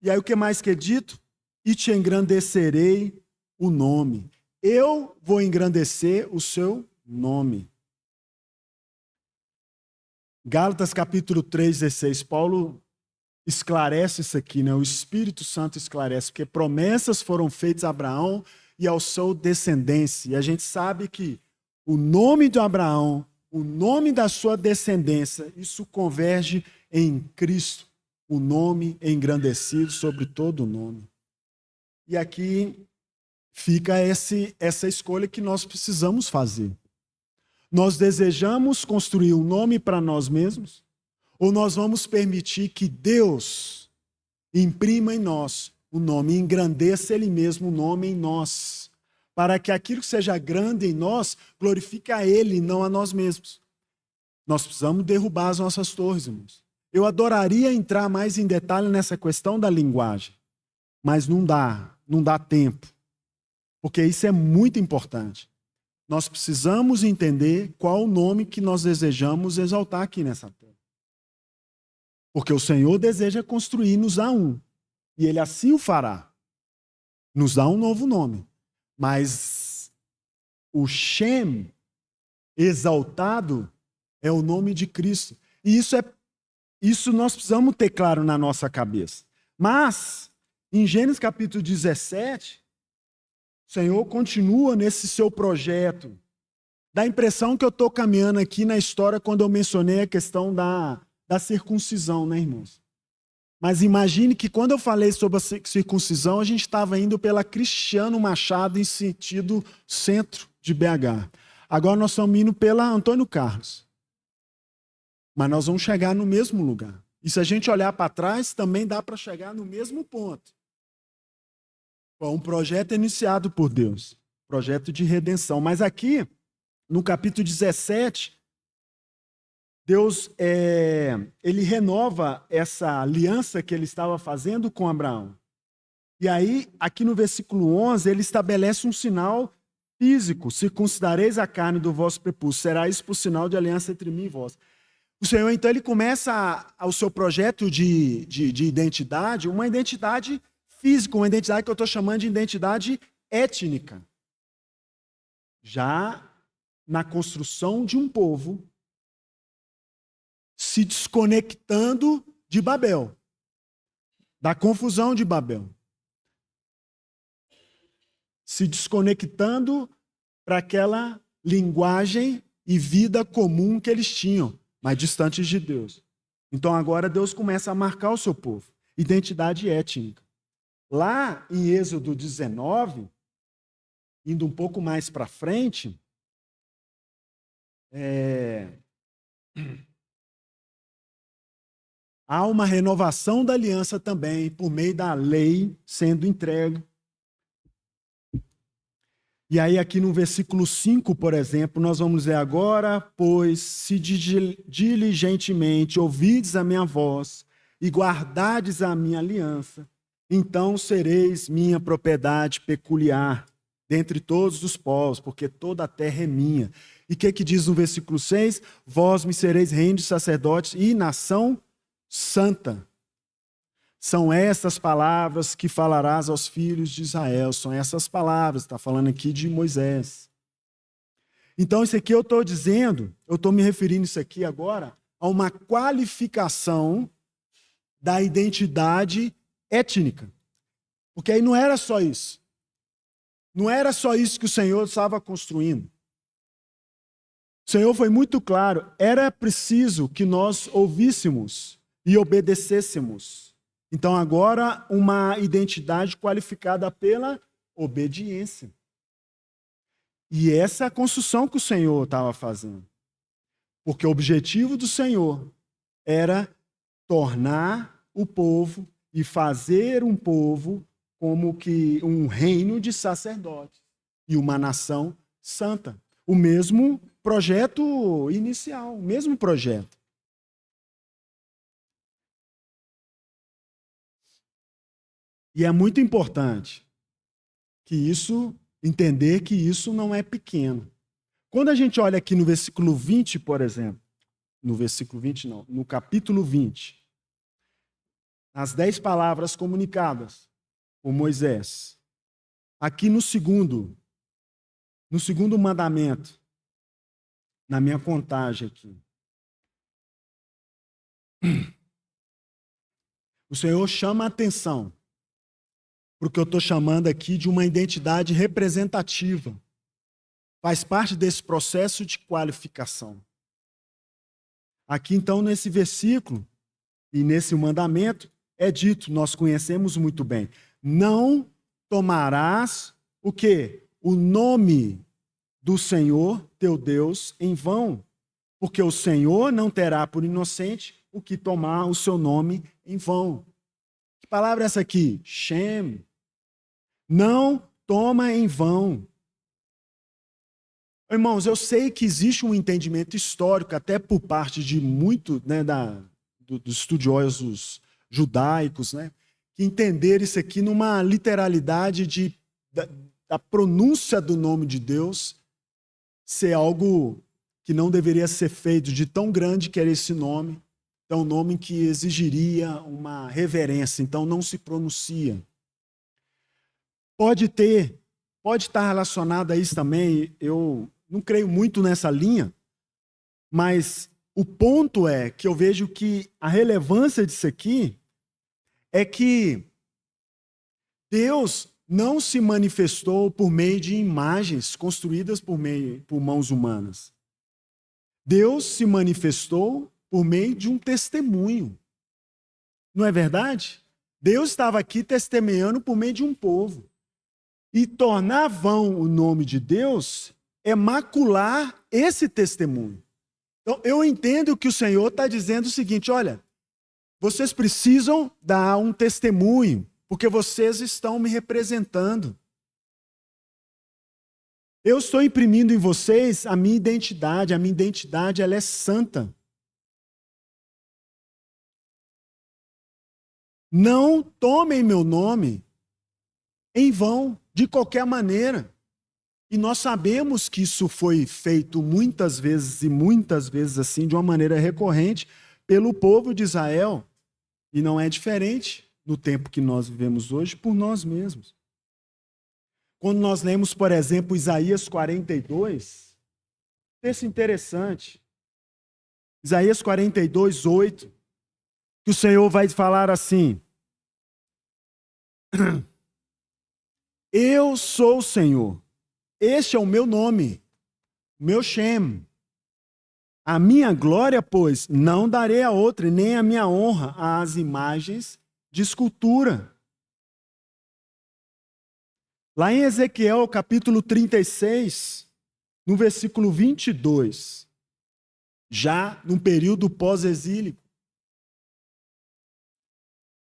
S1: E aí o que mais que é dito? E te engrandecerei o nome. Eu vou engrandecer o seu nome. Gálatas capítulo 3, 16. Paulo esclarece isso aqui, né? O Espírito Santo esclarece, porque promessas foram feitas a Abraão e ao seu descendência. E a gente sabe que o nome de Abraão, o nome da sua descendência, isso converge em Cristo. O nome é engrandecido sobre todo o nome. E aqui fica essa escolha que nós precisamos fazer. Nós desejamos construir um nome para nós mesmos? Ou nós vamos permitir que Deus imprima em nós o nome, engrandeça Ele mesmo o nome em nós, para que aquilo que seja grande em nós glorifique a Ele e não a nós mesmos. Nós precisamos derrubar as nossas torres, irmãos. Eu adoraria entrar mais em detalhe nessa questão da linguagem, mas não dá tempo, porque isso é muito importante. Nós precisamos entender qual o nome que nós desejamos exaltar aqui nessa terra. Porque o Senhor deseja construir, nos dá um, e Ele assim o fará. Nos dá um novo nome. Mas o Shem exaltado é o nome de Cristo. E isso nós precisamos ter claro na nossa cabeça. Mas, em Gênesis capítulo 17, o Senhor continua nesse seu projeto. Dá a impressão que eu estou caminhando aqui na história quando eu mencionei a questão da circuncisão, né, irmãos? Mas imagine que quando eu falei sobre a circuncisão, a gente estava indo pela Cristiano Machado em sentido centro de BH. Agora nós estamos indo pela Antônio Carlos. Mas nós vamos chegar no mesmo lugar. E se a gente olhar para trás, também dá para chegar no mesmo ponto. Um projeto iniciado por Deus. Projeto de redenção. Mas aqui, no capítulo 17, Deus ele renova essa aliança que ele estava fazendo com Abraão. E aí, aqui no versículo 11, ele estabelece um sinal físico. Circuncidareis a carne do vosso prepúcio. Será isso por sinal de aliança entre mim e vós. O Senhor, então, ele começa o seu projeto de identidade, uma identidade física, uma identidade que eu estou chamando de identidade étnica. Já na construção de um povo se desconectando de Babel, da confusão de Babel. Se desconectando para aquela linguagem e vida comum que eles tinham, mas distantes de Deus. Então agora Deus começa a marcar o seu povo. Identidade étnica. Lá em Êxodo 19, indo um pouco mais para frente, há uma renovação da aliança também, por meio da lei sendo entregue. E aí aqui no versículo 5, por exemplo, nós vamos ler agora, pois se diligentemente ouvides a minha voz e guardardes a minha aliança, então sereis minha propriedade peculiar dentre todos os povos, porque toda a terra é minha. E o que diz no versículo 6? Vós me sereis reino de sacerdotes e nação santa. São estas palavras que falarás aos filhos de Israel. São essas palavras, está falando aqui de Moisés. Então, isso aqui eu estou dizendo, eu estou me referindo isso aqui agora a uma qualificação da identidade étnica. Porque aí não era só isso. Não era só isso que o Senhor estava construindo. O Senhor foi muito claro, era preciso que nós ouvíssemos e obedecêssemos. Então, agora, uma identidade qualificada pela obediência. E essa é a construção que o Senhor estava fazendo. Porque o objetivo do Senhor era tornar o povo e fazer um povo como que um reino de sacerdotes e uma nação santa. O mesmo projeto inicial, o mesmo projeto. E é muito importante entender que isso não é pequeno. Quando a gente olha aqui no versículo 20, por exemplo, no versículo 20 não, no capítulo 20, as 10 palavras comunicadas por Moisés, aqui no segundo mandamento, na minha contagem aqui, o Senhor chama a atenção para o que eu estou chamando aqui de uma identidade representativa. Faz parte desse processo de qualificação. Aqui, então, nesse versículo e nesse mandamento, é dito, nós conhecemos muito bem, não tomarás o quê? O nome do Senhor, teu Deus, em vão, porque o Senhor não terá por inocente o que tomar o seu nome em vão. Que palavra é essa aqui? Shem. Não toma em vão. Irmãos, eu sei que existe um entendimento histórico, até por parte de muito, né, dos estudiosos judaicos, né, que entenderam isso aqui numa literalidade da pronúncia do nome de Deus ser algo que não deveria ser feito, de tão grande que era esse nome, então um nome que exigiria uma reverência, então não se pronuncia. Pode estar relacionado a isso também, eu não creio muito nessa linha, mas o ponto é que eu vejo que a relevância disso aqui é que Deus não se manifestou por meio de imagens construídas por mãos humanas. Deus se manifestou por meio de um testemunho. Não é verdade? Deus estava aqui testemunhando por meio de um povo. E tornar vão o nome de Deus é macular esse testemunho. Então, eu entendo que o Senhor está dizendo o seguinte, olha, vocês precisam dar um testemunho, porque vocês estão me representando. Eu estou imprimindo em vocês a minha identidade ela é santa. Não tomem meu nome em vão, de qualquer maneira. E nós sabemos que isso foi feito muitas vezes assim, de uma maneira recorrente, pelo povo de Israel. E não é diferente no tempo que nós vivemos hoje por nós mesmos. Quando nós lemos, por exemplo, Isaías 42, texto interessante. Isaías 42, 8, que o Senhor vai falar assim: eu sou o Senhor, este é o meu nome, meu Shem. A minha glória, pois, não darei a outra, nem a minha honra às imagens de escultura. Lá em Ezequiel, capítulo 36, no versículo 22, já num período pós-exílico,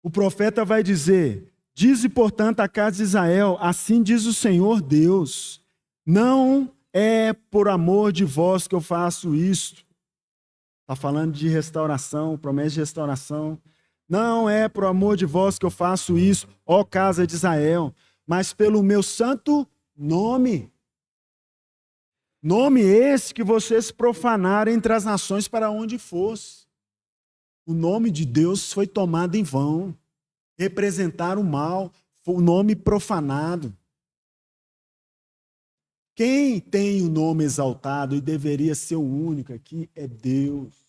S1: o profeta vai dizer: dize, portanto, à casa de Israel, assim diz o Senhor Deus, não é por amor de vós que eu faço isto. Está falando de restauração, promessa de restauração. Não é por amor de vós que eu faço isso, ó casa de Israel, mas pelo meu santo nome. Nome esse que vocês profanaram entre as nações para onde fosse. O nome de Deus foi tomado em vão. Representar o mal, foi o nome profanado. Quem tem o nome exaltado e deveria ser o único aqui é Deus.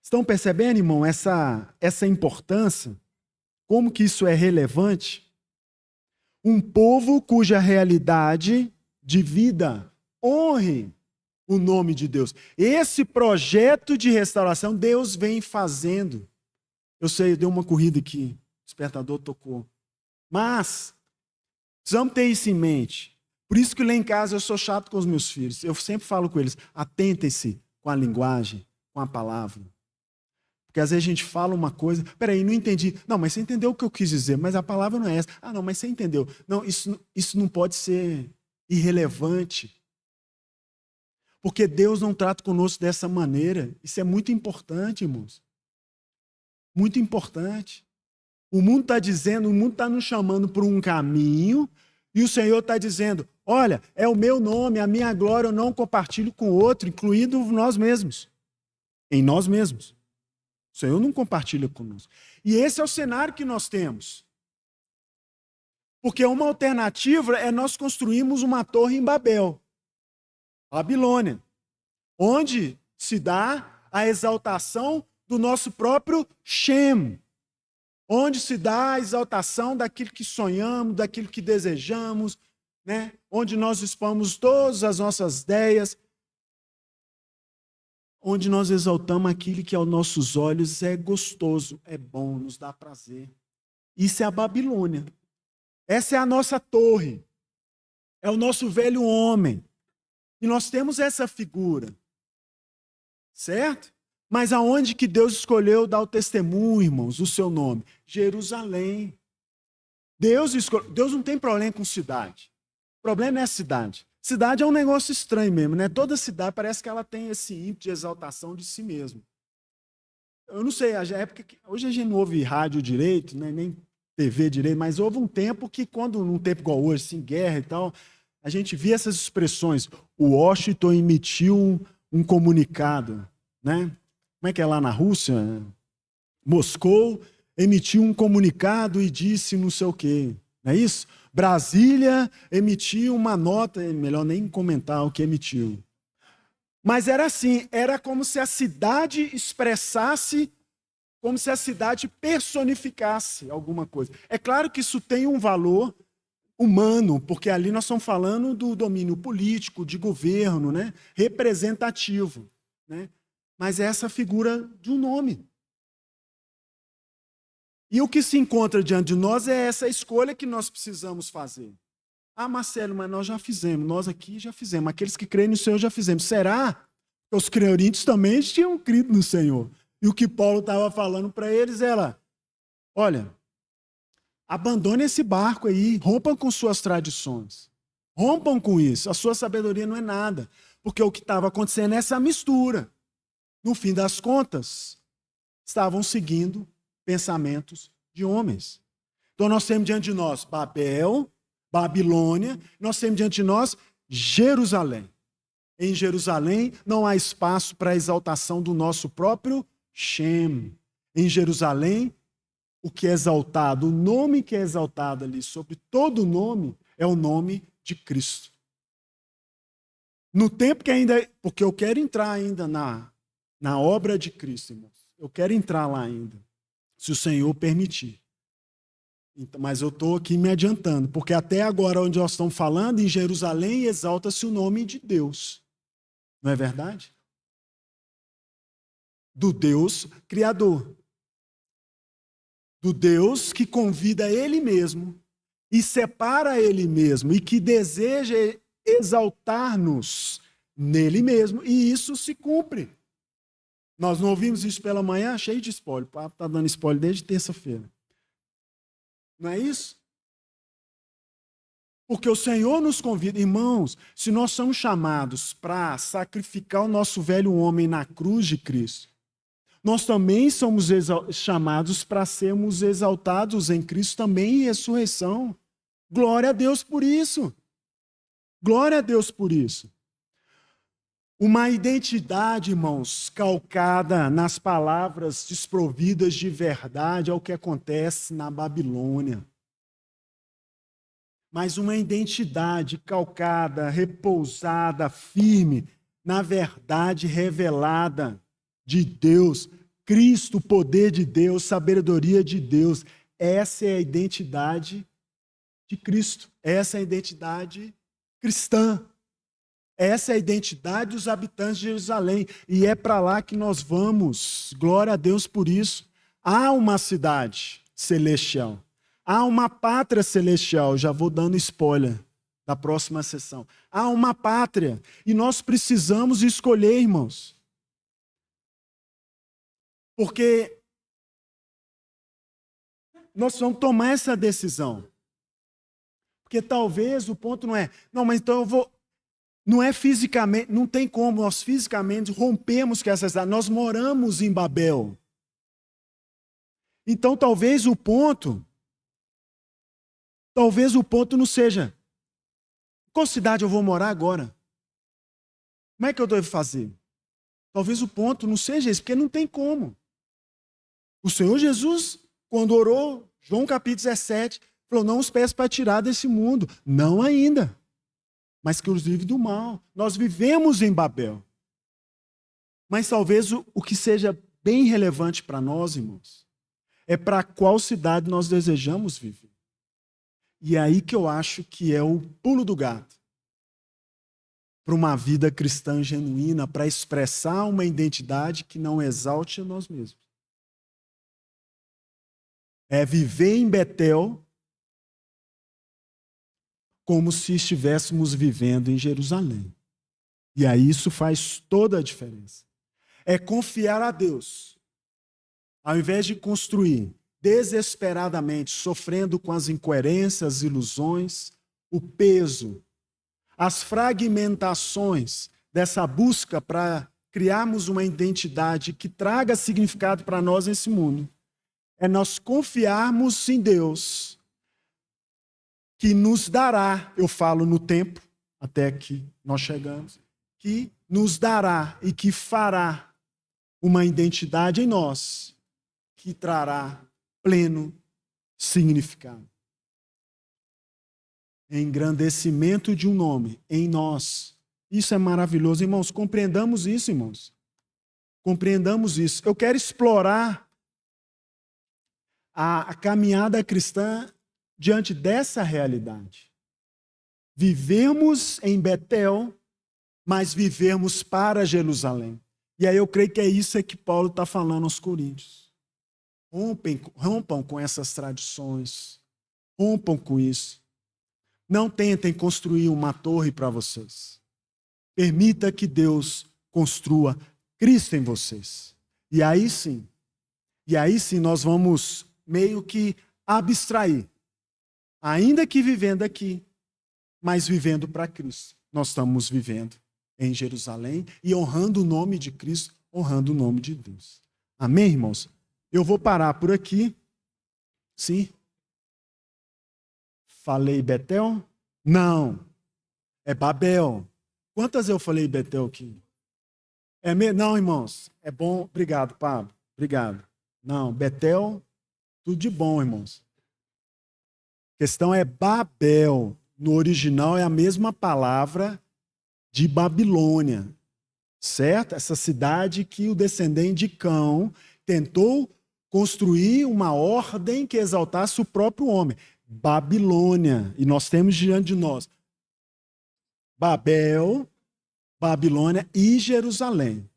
S1: Estão percebendo, irmão, essa importância? Como que isso é relevante? Um povo cuja realidade de vida honre o nome de Deus. Esse projeto de restauração Deus vem fazendo. Eu sei, deu uma corrida aqui, o despertador tocou. Mas precisamos ter isso em mente. Por isso que lá em casa eu sou chato com os meus filhos. Eu sempre falo com eles, atentem-se com a linguagem, com a palavra. Porque às vezes a gente fala uma coisa, peraí, não entendi. Não, mas você entendeu o que eu quis dizer, mas a palavra não é essa. Ah, não, mas você entendeu. Não, isso não pode ser irrelevante. Porque Deus não trata conosco dessa maneira. Isso é muito importante, irmãos. Muito importante. O mundo está dizendo, o mundo está nos chamando por um caminho, e o Senhor está dizendo, olha, é o meu nome, a minha glória eu não compartilho com outro, incluindo nós mesmos. Em nós mesmos. O Senhor não compartilha conosco. E esse é o cenário que nós temos. Porque uma alternativa é nós construirmos uma torre em Babel, Babilônia, onde se dá a exaltação do nosso próprio Shem, onde se dá a exaltação daquilo que sonhamos, daquilo que desejamos, né? Onde nós expomos todas as nossas ideias, onde nós exaltamos aquilo que aos nossos olhos é gostoso, é bom, nos dá prazer. Isso é a Babilônia. Essa é a nossa torre. É o nosso velho homem. E nós temos essa figura. Certo? Mas aonde que Deus escolheu dar o testemunho, irmãos, o seu nome? Jerusalém. Deus não tem problema com cidade. O problema é a cidade. Cidade é um negócio estranho mesmo, né? Toda cidade parece que ela tem esse ímpeto de exaltação de si mesmo. Eu não sei, a época que hoje a gente não ouve rádio direito, né? Nem TV direito, mas houve um tempo que, quando num tempo igual hoje, assim, guerra e tal, a gente via essas expressões. O Washington emitiu um comunicado, né? Como é que é lá na Rússia? Moscou emitiu um comunicado e disse não sei o quê. Não é isso? Brasília emitiu uma nota, é melhor nem comentar o que emitiu. Mas era assim, era como se a cidade expressasse, como se a cidade personificasse alguma coisa. É claro que isso tem um valor humano, porque ali nós estamos falando do domínio político, de governo, né? Representativo. Né? Mas é essa figura de um nome. E o que se encontra diante de nós é essa escolha que nós precisamos fazer. Ah, Marcelo, mas nós já fizemos, nós aqui já fizemos, aqueles que creem no Senhor já fizemos. Será? Os crentes também tinham crido no Senhor. E o que Paulo estava falando para eles era, olha, abandone esse barco aí, rompam com suas tradições. Rompam com isso, a sua sabedoria não é nada. Porque o que estava acontecendo é essa mistura. No fim das contas, estavam seguindo pensamentos de homens. Então nós temos diante de nós Babel, Babilônia, nós temos diante de nós Jerusalém. Em Jerusalém não há espaço para a exaltação do nosso próprio Shem. Em Jerusalém, o que é exaltado, o nome que é exaltado ali sobre todo nome, é o nome de Cristo. No tempo que ainda... Porque eu quero entrar ainda na obra de Cristo, irmãos. Eu quero entrar lá ainda, se o Senhor permitir. Então, mas eu estou aqui me adiantando, porque até agora, onde nós estamos falando, em Jerusalém, exalta-se o nome de Deus. Não é verdade? Do Deus Criador. Do Deus que convida Ele mesmo e separa Ele mesmo e que deseja exaltar-nos nele mesmo, e isso se cumpre. Nós não ouvimos isso pela manhã, cheio de spoiler. O papo está dando spoiler desde terça-feira. Não é isso? Porque o Senhor nos convida, irmãos, se nós somos chamados para sacrificar o nosso velho homem na cruz de Cristo, nós também somos chamados para sermos exaltados em Cristo também em ressurreição. Glória a Deus por isso. Glória a Deus por isso. Uma identidade, irmãos, calcada nas palavras desprovidas de verdade é o que acontece na Babilônia. Mas uma identidade calcada, repousada, firme, na verdade revelada de Deus, Cristo, o poder de Deus, sabedoria de Deus. Essa é a identidade de Cristo. Essa é a identidade cristã. Essa é a identidade dos habitantes de Jerusalém. E é para lá que nós vamos. Glória a Deus por isso. Há uma cidade celestial. Há uma pátria celestial. Já vou dando spoiler da próxima sessão. Há uma pátria. E nós precisamos escolher, irmãos. Porque nós vamos tomar essa decisão. Porque talvez o ponto não é, não, mas então eu vou... Não é fisicamente, não tem como nós fisicamente rompemos com essa cidade. Nós moramos em Babel. Então talvez o ponto não seja qual cidade eu vou morar agora? Como é que eu devo fazer? Talvez o ponto não seja esse, porque não tem como. O Senhor Jesus, quando orou, João capítulo 17, falou, não os peço para tirar desse mundo. Não ainda. Mas que os livre do mal. Nós vivemos em Babel. Mas talvez o que seja bem relevante para nós, irmãos, é para qual cidade nós desejamos viver. E é aí que eu acho que é o pulo do gato para uma vida cristã genuína, para expressar uma identidade que não exalte a nós mesmos. É viver em Betel como se estivéssemos vivendo em Jerusalém. E aí isso faz toda a diferença. É confiar a Deus, ao invés de construir desesperadamente, sofrendo com as incoerências, as ilusões, o peso, as fragmentações dessa busca para criarmos uma identidade que traga significado para nós nesse mundo. É nós confiarmos em Deus, que nos dará, eu falo no tempo, até que nós chegamos, que nos dará e que fará uma identidade em nós, que trará pleno significado. Engrandecimento de um nome em nós. Isso é maravilhoso, irmãos. Compreendamos isso, irmãos. Compreendamos isso. Eu quero explorar a caminhada cristã diante dessa realidade. Vivemos em Betel, mas vivemos para Jerusalém. E aí eu creio que é isso que Paulo está falando aos Coríntios. Rompam com essas tradições. Rompam com isso. Não tentem construir uma torre para vocês. Permita que Deus construa Cristo em vocês. E aí sim nós vamos meio que abstrair. Ainda que vivendo aqui, mas vivendo para Cristo. Nós estamos vivendo em Jerusalém e honrando o nome de Cristo, honrando o nome de Deus. Amém, irmãos? Eu vou parar por aqui. Sim? Falei Betel? Não. É Babel. Quantas eu falei Betel aqui? Não, irmãos. É bom. Obrigado, Pablo. Obrigado. Não, Betel, tudo de bom, irmãos. A questão é Babel. No original é a mesma palavra de Babilônia. Certo? Essa cidade que o descendente de Cão tentou construir uma ordem que exaltasse o próprio homem. Babilônia. E nós temos diante de nós Babel, Babilônia e Jerusalém.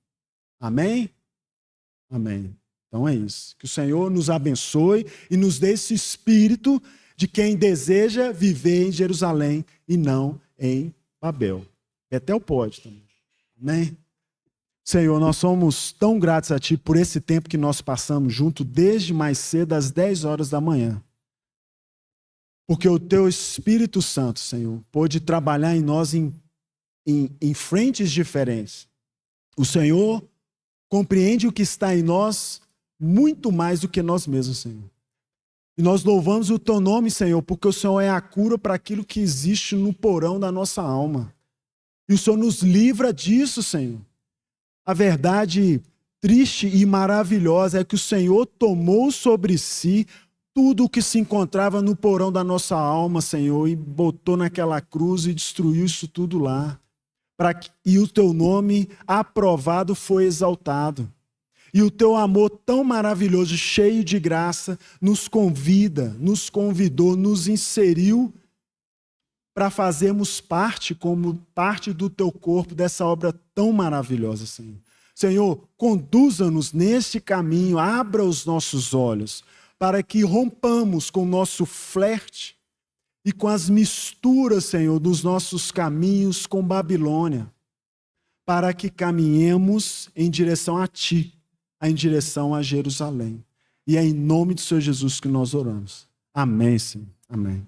S1: Amém? Amém. Então é isso. Que o Senhor nos abençoe e nos dê esse espírito de quem deseja viver em Jerusalém e não em Babel. Betel pode também. Amém? Senhor, nós somos tão gratos a Ti por esse tempo que nós passamos junto desde mais cedo, às 10 horas da manhã. Porque o Teu Espírito Santo, Senhor, pôde trabalhar em nós em frentes diferentes. O Senhor compreende o que está em nós muito mais do que nós mesmos, Senhor. E nós louvamos o Teu nome, Senhor, porque o Senhor é a cura para aquilo que existe no porão da nossa alma. E o Senhor nos livra disso, Senhor. A verdade triste e maravilhosa é que o Senhor tomou sobre si tudo o que se encontrava no porão da nossa alma, Senhor, e botou naquela cruz e destruiu isso tudo lá. E o Teu nome aprovado foi exaltado. E o Teu amor tão maravilhoso, cheio de graça, nos convidou, nos inseriu para fazermos parte, como parte do Teu corpo, dessa obra tão maravilhosa, Senhor. Senhor, conduza-nos neste caminho, abra os nossos olhos, para que rompamos com o nosso flerte e com as misturas, Senhor, dos nossos caminhos com Babilônia, para que caminhemos em direção a Ti, em direção a Jerusalém. E é em nome do Senhor Jesus que nós oramos. Amém, Senhor. Amém.